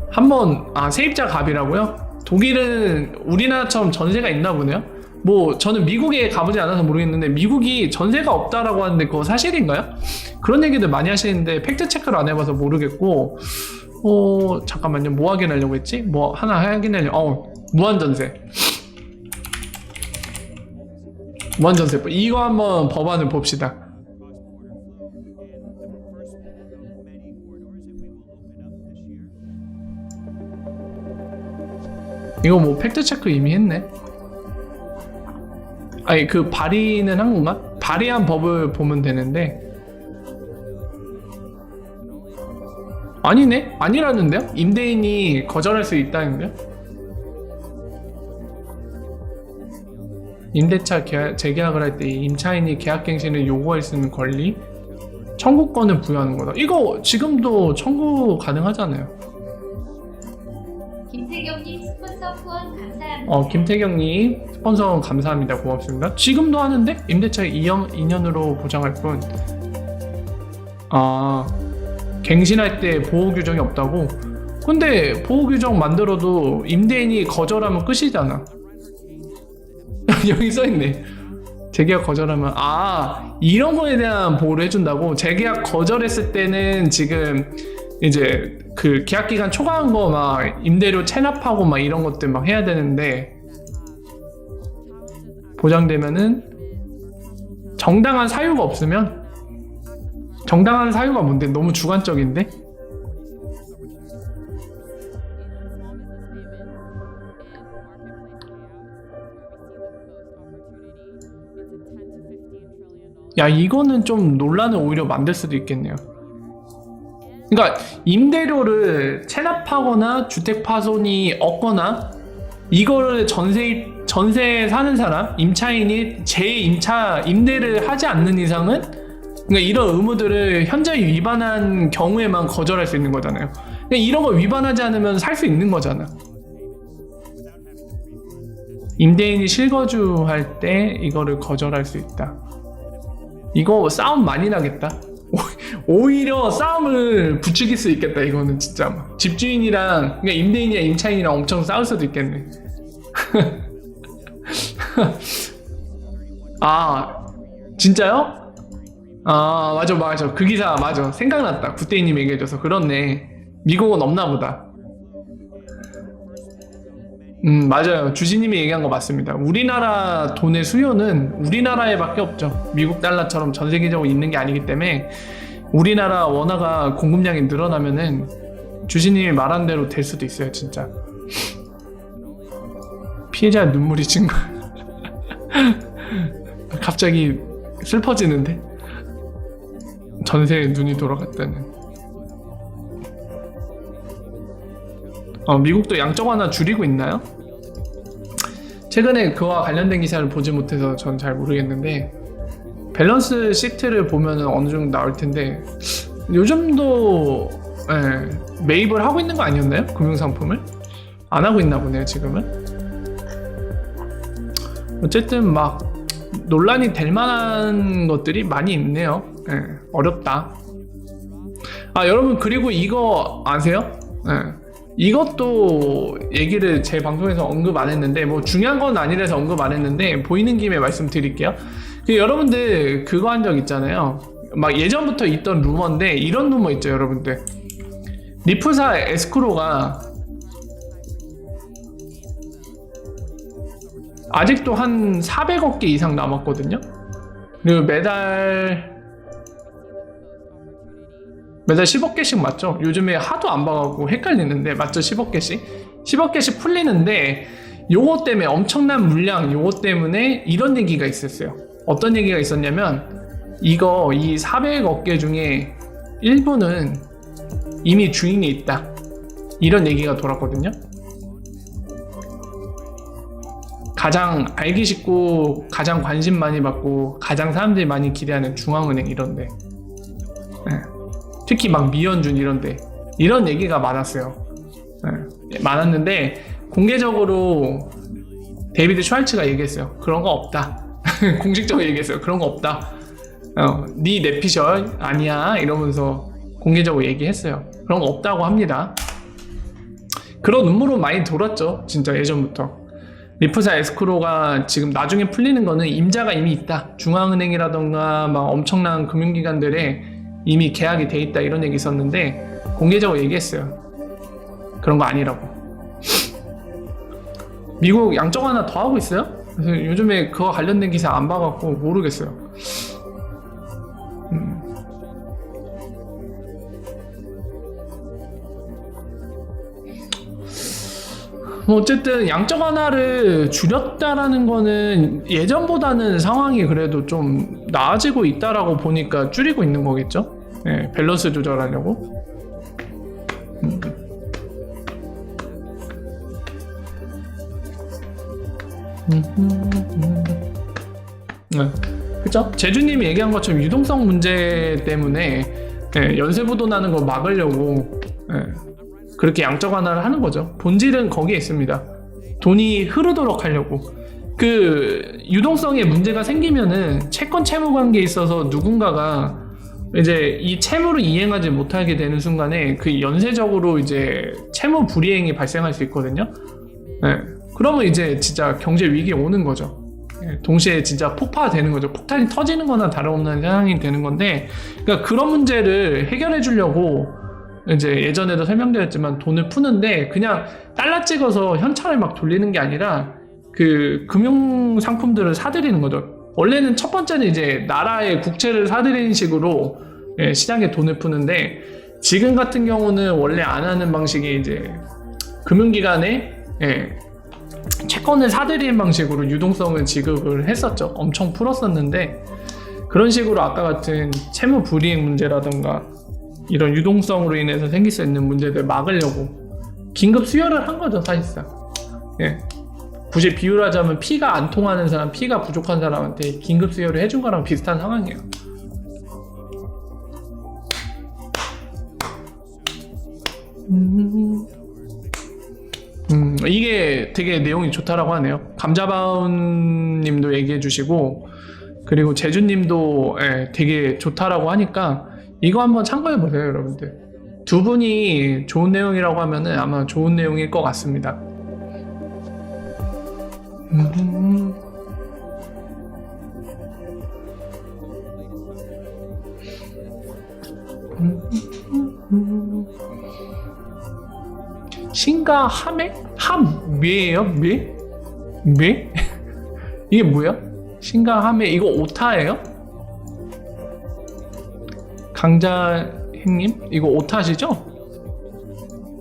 Speaker 1: 한번 세입자 갑이라고요? 독일은 우리나라처럼 전세가 있나 보네요. 뭐 저는 미국에 가보지 않아서 모르겠는데 미국이 전세가 없다라고 하는데 그거 사실인가요? 그런 얘기들 많이 하시는데 팩트 체크를 안 해봐서 모르겠고. 잠깐만요. 뭐 확인하려고 했지? 뭐 하나 확인하려고. 무한전세. 무한전세. 이거 한번 법안을 봅시다. 이거 뭐 팩트 체크 이미 했네. 그 발의는 한 건가? 발의한 법을 보면 되는데 아니네? 아니라는데요? 임대인이 거절할 수 있다는데요? 임대차 재계약을 할 때 임차인이 계약갱신을 요구할 수 있는 권리? 청구권을 부여하는 거다. 이거 지금도 청구 가능하잖아요.
Speaker 2: 김태경님 스폰서 후원 감사합니다.
Speaker 1: 김태경님 스폰서 후원 감사합니다. 고맙습니다. 지금도 하는데? 임대차 2년으로 보장할 뿐. 갱신할 때 보호규정이 없다고? 근데 보호규정 만들어도 임대인이 거절하면 끝이잖아. 여기 써있네. 재계약 거절하면 이런 거에 대한 보호를 해준다고. 재계약 거절했을 때는 지금 이제 그 계약 기간 초과한 거 막 임대료 체납하고 막 이런 것들 막 해야 되는데 보장되면은 정당한 사유가 없으면. 정당한 사유가 뭔데? 너무 주관적인데? 야, 이거는 좀 논란을 오히려 만들 수도 있겠네요. 그러니까 임대료를 체납하거나 주택 파손이 없거나 이거를 전세에 사는 사람, 임차인이 임대를 하지 않는 이상은, 그러니까 이런 의무들을 현저히 위반한 경우에만 거절할 수 있는 거잖아요. 그러니까 이런 거 위반하지 않으면 살 수 있는 거잖아. 임대인이 실거주할 때 이거를 거절할 수 있다. 이거 싸움 많이 나겠다. 오히려 싸움을 부추길 수 있겠다. 이거는 진짜 막 집주인이랑, 그러니까 임대인이랑 임차인이랑 엄청 싸울 수도 있겠네. 진짜요? 맞아. 그 기사 맞아. 생각났다. 구태희님 얘기해줘서. 그렇네. 미국은 없나 보다. 맞아요. 주진님이 얘기한 거 맞습니다. 우리나라 돈의 수요는 우리나라에밖에 없죠. 미국 달러처럼 전 세계적으로 있는 게 아니기 때문에 우리나라 원화가 공급량이 늘어나면은 주진님이 말한 대로 될 수도 있어요. 진짜. 피해자 눈물이 증가. 갑자기 슬퍼지는데? 전세에 눈이 돌아갔다는. 미국도 양적 완화 줄이고 있나요? 최근에 그와 관련된 기사를 보지 못해서 전 잘 모르겠는데, 밸런스 시트를 보면은 어느 정도 나올 텐데, 요즘도 매입을 하고 있는 거 아니었나요? 금융상품을? 안 하고 있나 보네요, 지금은. 어쨌든 막 논란이 될 만한 것들이 많이 있네요. 어렵다. 여러분, 그리고 이거 아세요? 이것도 얘기를 제 방송에서 언급 안 했는데, 뭐 중요한 건 아니라서 언급 안 했는데 보이는 김에 말씀드릴게요. 여러분들 그거 한 적 있잖아요. 막 예전부터 있던 루머인데, 이런 루머 있죠, 여러분들. 리프사 에스크로가 아직도 한 400억 개 이상 남았거든요. 그리고 매달 10억 개씩 맞죠? 요즘에 하도 안 봐가지고 헷갈리는데, 맞죠? 10억 개씩 풀리는데, 요거 때문에 엄청난 물량, 요거 때문에 이런 얘기가 있었어요. 어떤 얘기가 있었냐면, 이 400억 개 중에 일부는 이미 주인이 있다, 이런 얘기가 돌았거든요. 가장 알기 쉽고 가장 관심 많이 받고 가장 사람들이 많이 기대하는 중앙은행 이런데, 특히 막 미연준 이런데 이런 얘기가 많았어요. 많았는데 공개적으로 데이비드 슈왈츠가 얘기했어요. 그런 거 없다. 공식적으로 얘기했어요. 그런 거 없다. 네 내피셜 아니야 이러면서 공개적으로 얘기했어요. 그런 거 없다고 합니다. 그런 음모론 많이 돌았죠. 진짜 예전부터. 리프사 에스크로가 지금 나중에 풀리는 거는 임자가 이미 있다. 중앙은행이라던가 막 엄청난 금융기관들에 이미 계약이 돼 있다, 이런 얘기 있었는데 공개적으로 얘기했어요. 그런 거 아니라고. 미국 양적 완화 더 하고 있어요? 그래서 요즘에 그거 관련된 기사 안 봐갖고 모르겠어요. 뭐 어쨌든 양적 완화를 줄였다라는 거는 예전보다는 상황이 그래도 좀 나아지고 있다라고 보니까 줄이고 있는 거겠죠? 밸런스 조절하려고. 그쵸? 제주님이 얘기한 것처럼 유동성 문제 때문에 연쇄부도 나는 거 막으려고 그렇게 양적 완화를 하는 거죠. 본질은 거기에 있습니다. 돈이 흐르도록 하려고. 그 유동성에 문제가 생기면은 채권 채무 관계에 있어서 누군가가 이제 이 채무를 이행하지 못하게 되는 순간에 그 연쇄적으로 이제 채무 불이행이 발생할 수 있거든요. 그러면 이제 진짜 경제 위기 오는 거죠. 동시에 진짜 폭파되는 거죠. 폭탄이 터지는 거나 다름없는 상황이 되는 건데, 그러니까 그런 문제를 해결해 주려고 이제 예전에도 설명드렸지만 돈을 푸는데, 그냥 달러 찍어서 현찰을 막 돌리는 게 아니라 그 금융 상품들을 사들이는 거죠. 원래는 첫 번째는 이제 나라의 국채를 사들이는 식으로 시장에 돈을 푸는데, 지금 같은 경우는 원래 안 하는 방식이 이제 금융기관에 채권을 사들이는 방식으로 유동성을 지급을 했었죠. 엄청 풀었었는데, 그런 식으로 아까 같은 채무 불이행 문제라던가 이런 유동성으로 인해서 생길 수 있는 문제들 막으려고 긴급 수혈을 한 거죠, 사실상. 굳이 비유하자면 피가 안 통하는 사람, 피가 부족한 사람한테 긴급 수혈을 해준 거랑 비슷한 상황이에요. 이게 되게 내용이 좋다라고 하네요. 감자바운님도 얘기해 주시고, 그리고 제주님도 되게 좋다라고 하니까 이거 한번 참고해 보세요, 여러분들. 두 분이 좋은 내용이라고 하면은 아마 좋은 내용일 것 같습니다. 신가 함에? 함? 뇌예요? 뇌? 뇌? 이게 뭐야? 신가 함에 이거 오타예요? 강자행님? 이거 오타시죠?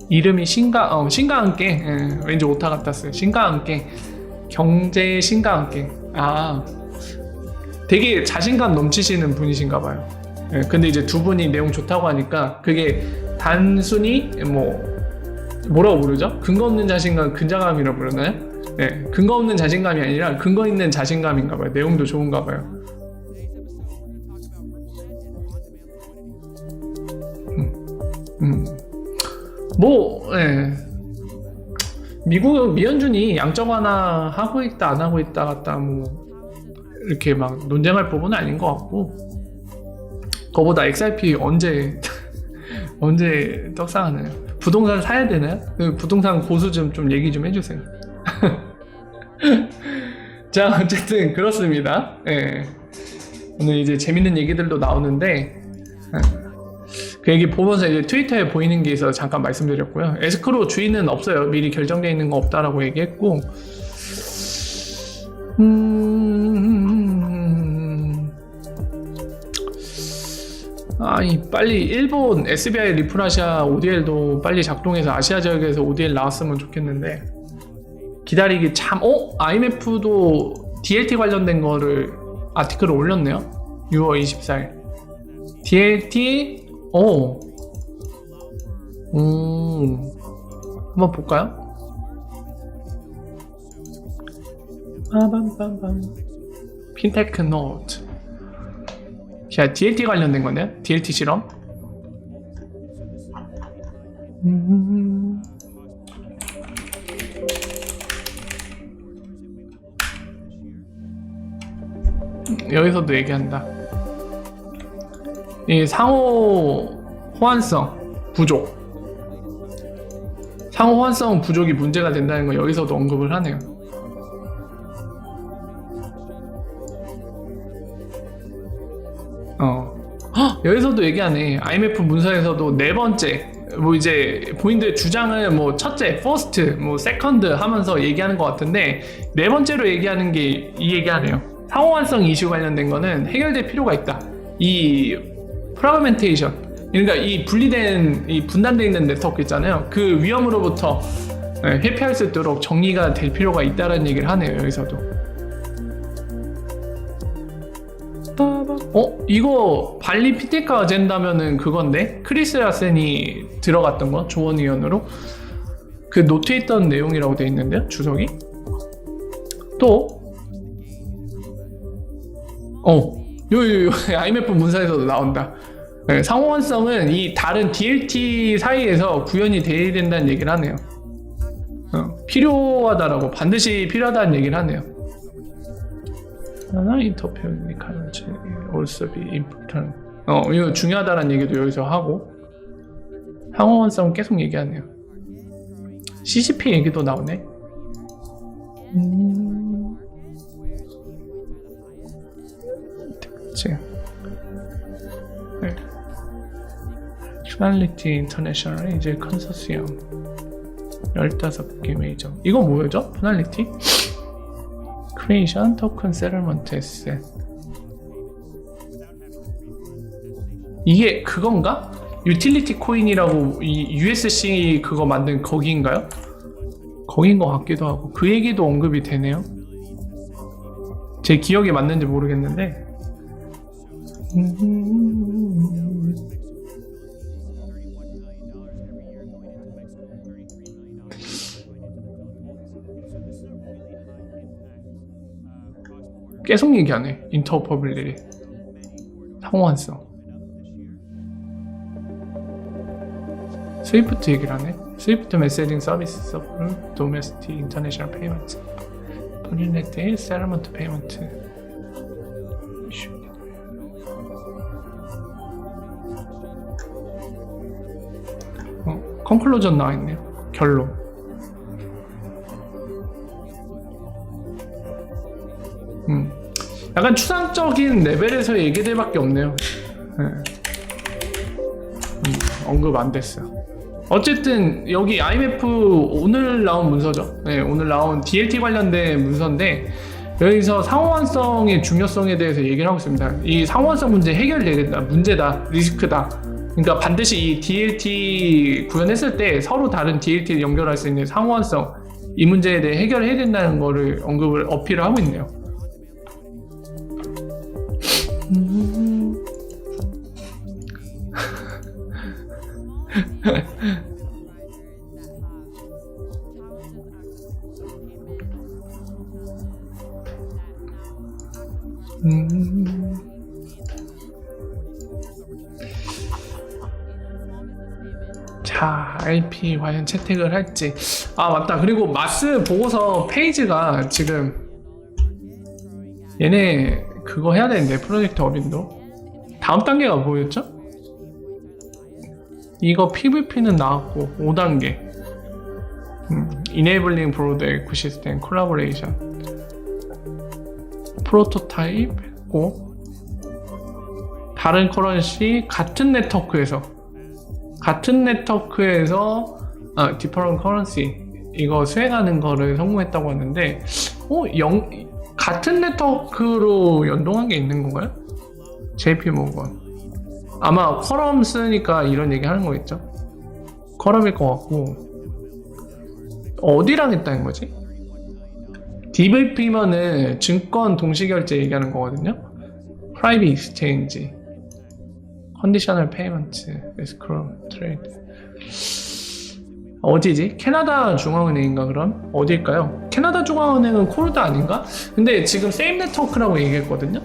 Speaker 1: 이름이 신가 함께. 왠지 오타 같았어요. 신가 함께. 경제 신가 함께. 되게 자신감 넘치시는 분이신가 봐요. 근데 이제 두 분이 내용 좋다고 하니까 그게 단순히 뭐라고 부르죠? 근거 없는 자신감, 근자감이라고 부르나요? 근거 없는 자신감이 아니라 근거 있는 자신감인가 봐요. 내용도 좋은가 봐요. 미국 미연준이 양적 완화 하고 있다 안 하고 있다 같다 이렇게 막 논쟁할 부분은 아닌 것 같고, 그거보다 XRP 언제 떡상하나요? 부동산 사야 되나요? 부동산 고수 좀 얘기 좀 해주세요. 자, 어쨌든 그렇습니다. 오늘 이제 재밌는 얘기들도 나오는데, 그 얘기 보면서 이제 트위터에 보이는 게 있어서 잠깐 말씀드렸고요. 에스크로 주인은 없어요. 미리 결정되어 있는 거 없다라고 얘기했고, 빨리 일본 SBI 리플아시아 ODL도 빨리 작동해서 아시아 지역에서 ODL 나왔으면 좋겠는데, 기다리기 참. IMF도 DLT 관련된 거를 아티클을 올렸네요. 6월 24일 DLT. 한번 볼까요? 핀테크 노트. 자, DLT 관련된 건데요. DLT 실험. 여기서도 얘기한다. 이 상호 호환성 부족. 상호 호환성 부족이 문제가 된다는 거 여기서도 언급을 하네요. 여기서도 얘기하네. IMF 문서에서도 네 번째, 이제 본인들 주장을 첫째, first, second 하면서 얘기하는 것 같은데, 네 번째로 얘기하는 게 이 얘기하네요. 상호환성 이슈 관련된 거는 해결될 필요가 있다. 이 프라그멘테이션, 그러니까 이 분리된, 이 분단되어 있는 네트워크 있잖아요. 그 위험으로부터 회피할 수 있도록 정리가 될 필요가 있다는 얘기를 하네요. 여기서도. 이거 발리 피테카 어젠다면은 그건데, 크리스 라센이 들어갔던 거, 조언위원으로 그 노트에 있던 내용이라고 돼 있는데요, 주석이. 또 요 IMF 문서에서도 나온다. 상호환성은 이 다른 DLT 사이에서 구현이 돼야 된다는 얘기를 하네요. 필요하다라고, 반드시 필요하다는 얘기를 하네요. 인터페어링 가능치 also be important. 이거 중요하다는 얘기도 여기서 하고, 상호환성 계속 얘기하네요. CCP 얘기도 나오네. 지금 네. 슈널리티 인터내셔널 이제 컨소시엄 15개 메이저. 이거 뭐였죠? 푸날리티? 크리에이션 토큰 세틀먼트 에셋. 이게 그건가? 유틸리티 코인이라고 이 USC 그거 만든 거기인가요? 거긴 것 같기도 하고 그 얘기도 언급이 되네요. 제 기억이 맞는지 모르겠는데 계속 얘기하네. 인터오퍼빌리티 상호환성. 스위프트 얘기를 하네. 스위프트 메시징 서비스 서브 도메스틱 인터내셔널 페이먼트 포리네트 세틀먼트 페이먼트. 컨클루전 나와있네요. 결론. 약간 추상적인 레벨에서 얘기될 밖에 없네요. 네. 언급 안 됐어요. 어쨌든 여기 IMF 오늘 나온 문서죠. 네, 오늘 나온 DLT 관련된 문서인데 여기서 상호환성의 중요성에 대해서 얘기를 하고 있습니다. 이 상호환성 문제 해결돼야 된다. 문제다. 리스크다. 그러니까 반드시 이 DLT 구현했을 때 서로 다른 DLT를 연결할 수 있는 상호환성 이 문제에 대해 해결을 해야 된다는 거를 언급을 어필을 하고 있네요. 자, IP 과연 채택을 할지. 아, 맞다. 그리고 마스 보고서 페이지가 지금 얘네 그거 해야 되는데 프로젝트 어빈도 다음 단계가 뭐였죠? 이거 PVP는 나왔고 5단계 Enabling Broad Ecosystem Collaboration 프로토타입 했고 다른 커런시 같은 네트워크에서 디퍼런 커런시 이거 수행하는 거를 성공했다고 하는데 같은 네트워크로 연동한 게 있는 건가요? JP 모건 아마 쿼럼 쓰니까 이런 얘기 하는 거겠죠? 쿼럼일 것 같고 어디랑 했다는 거지? DVP면은 증권 동시결제 얘기하는 거거든요? Private Exchange Conditional Payment Escrow Trade 어디지? 캐나다 중앙은행인가 그럼? 어디일까요? 캐나다 중앙은행은 코르드 아닌가? 근데 지금 세임 네트워크라고 얘기했거든요?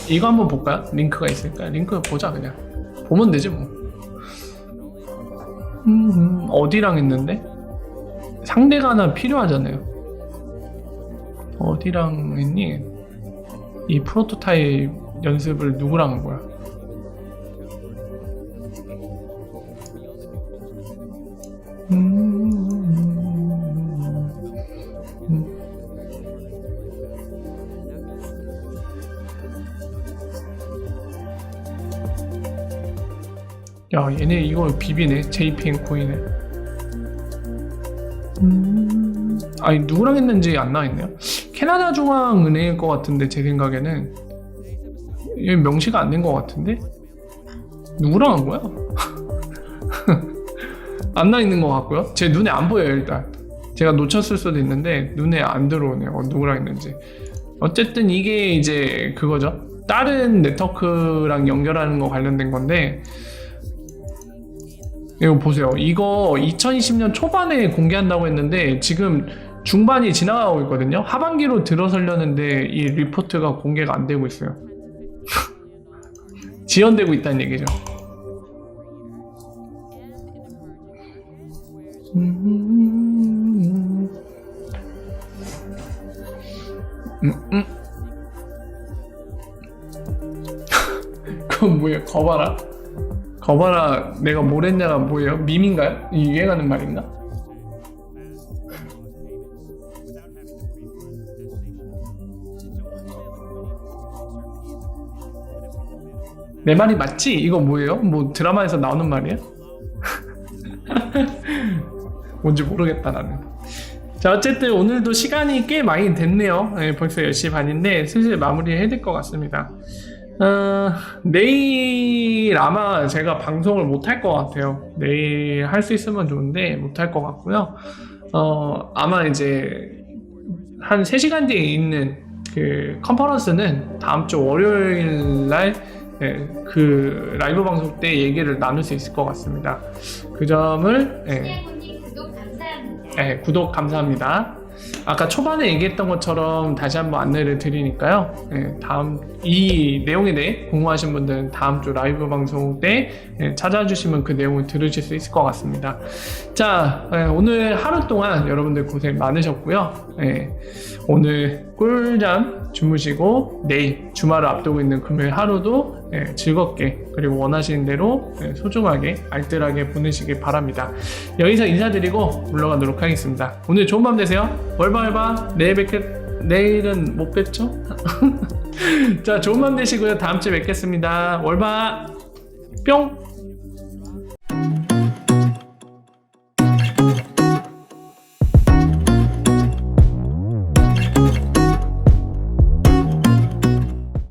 Speaker 1: 이거 한번 볼까요? 링크가 있을까요? 링크 보자 그냥 보면 되지 뭐. 어디랑 했는데? 상대가 하나 필요하잖아요. 어디랑 했니? 이 프로토타입 연습을 누구랑 한 거야? 야, 얘네 이거 비비네. JPN 코인에. 아니 누구랑 했는지 안 나와있네요. 캐나다 중앙은행일 것 같은데 제 생각에는 얘 명시가 안 된 것 같은데 누구랑 한 거야? 안 나있는 것 같고요. 제 눈에 안 보여요. 일단 제가 놓쳤을 수도 있는데 눈에 안 들어오네요. 누구랑 했는지. 어쨌든 이게 이제 그거죠. 다른 네트워크랑 연결하는 거 관련된 건데 이거 보세요. 이거 2020년 초반에 공개한다고 했는데 지금 중반이 지나가고 있거든요. 하반기로 들어서려는데 이 리포트가 공개가 안 되고 있어요. 지연되고 있다는 얘기죠. 그건 뭐예요? 거봐라 내가 뭘 했냐가 뭐예요? 밈인가요? 유행하는 말인가? 내 말이 맞지? 이거 뭐예요? 뭐 드라마에서 나오는 말이야? 뭔지 모르겠다 나는. 자, 어쨌든 오늘도 시간이 꽤 많이 됐네요. 네, 벌써 10시 반인데 슬슬 마무리해야 될 것 같습니다. 내일 아마 제가 방송을 못 할 것 같아요. 내일 할 수 있으면 좋은데 못 할 것 같고요. 아마 이제 한 3시간 뒤에 있는 그 컨퍼런스는 다음 주 월요일 날 그 라이브 방송 때 얘기를 나눌 수 있을 것 같습니다. 그 점을
Speaker 2: 신혜군님 구독 감사합니다.
Speaker 1: 구독 감사합니다. 아까 초반에 얘기했던 것처럼 다시 한번 안내를 드리니까요. 다음 이 내용에 대해 궁금하신 분들은 다음 주 라이브 방송 때 찾아주시면 그 내용을 들으실 수 있을 것 같습니다. 자, 오늘 하루 동안 여러분들 고생 많으셨고요. 오늘 꿀잠 주무시고 내일 주말을 앞두고 있는 금요일 하루도 즐겁게 그리고 원하시는 대로 소중하게 알뜰하게 보내시길 바랍니다. 여기서 인사드리고 물러가도록 하겠습니다. 오늘 좋은 밤 되세요. 월바월바 내일은 못 뵙죠? 자, 좋은 밤 되시고요. 다음 주에 뵙겠습니다. 월바 뿅.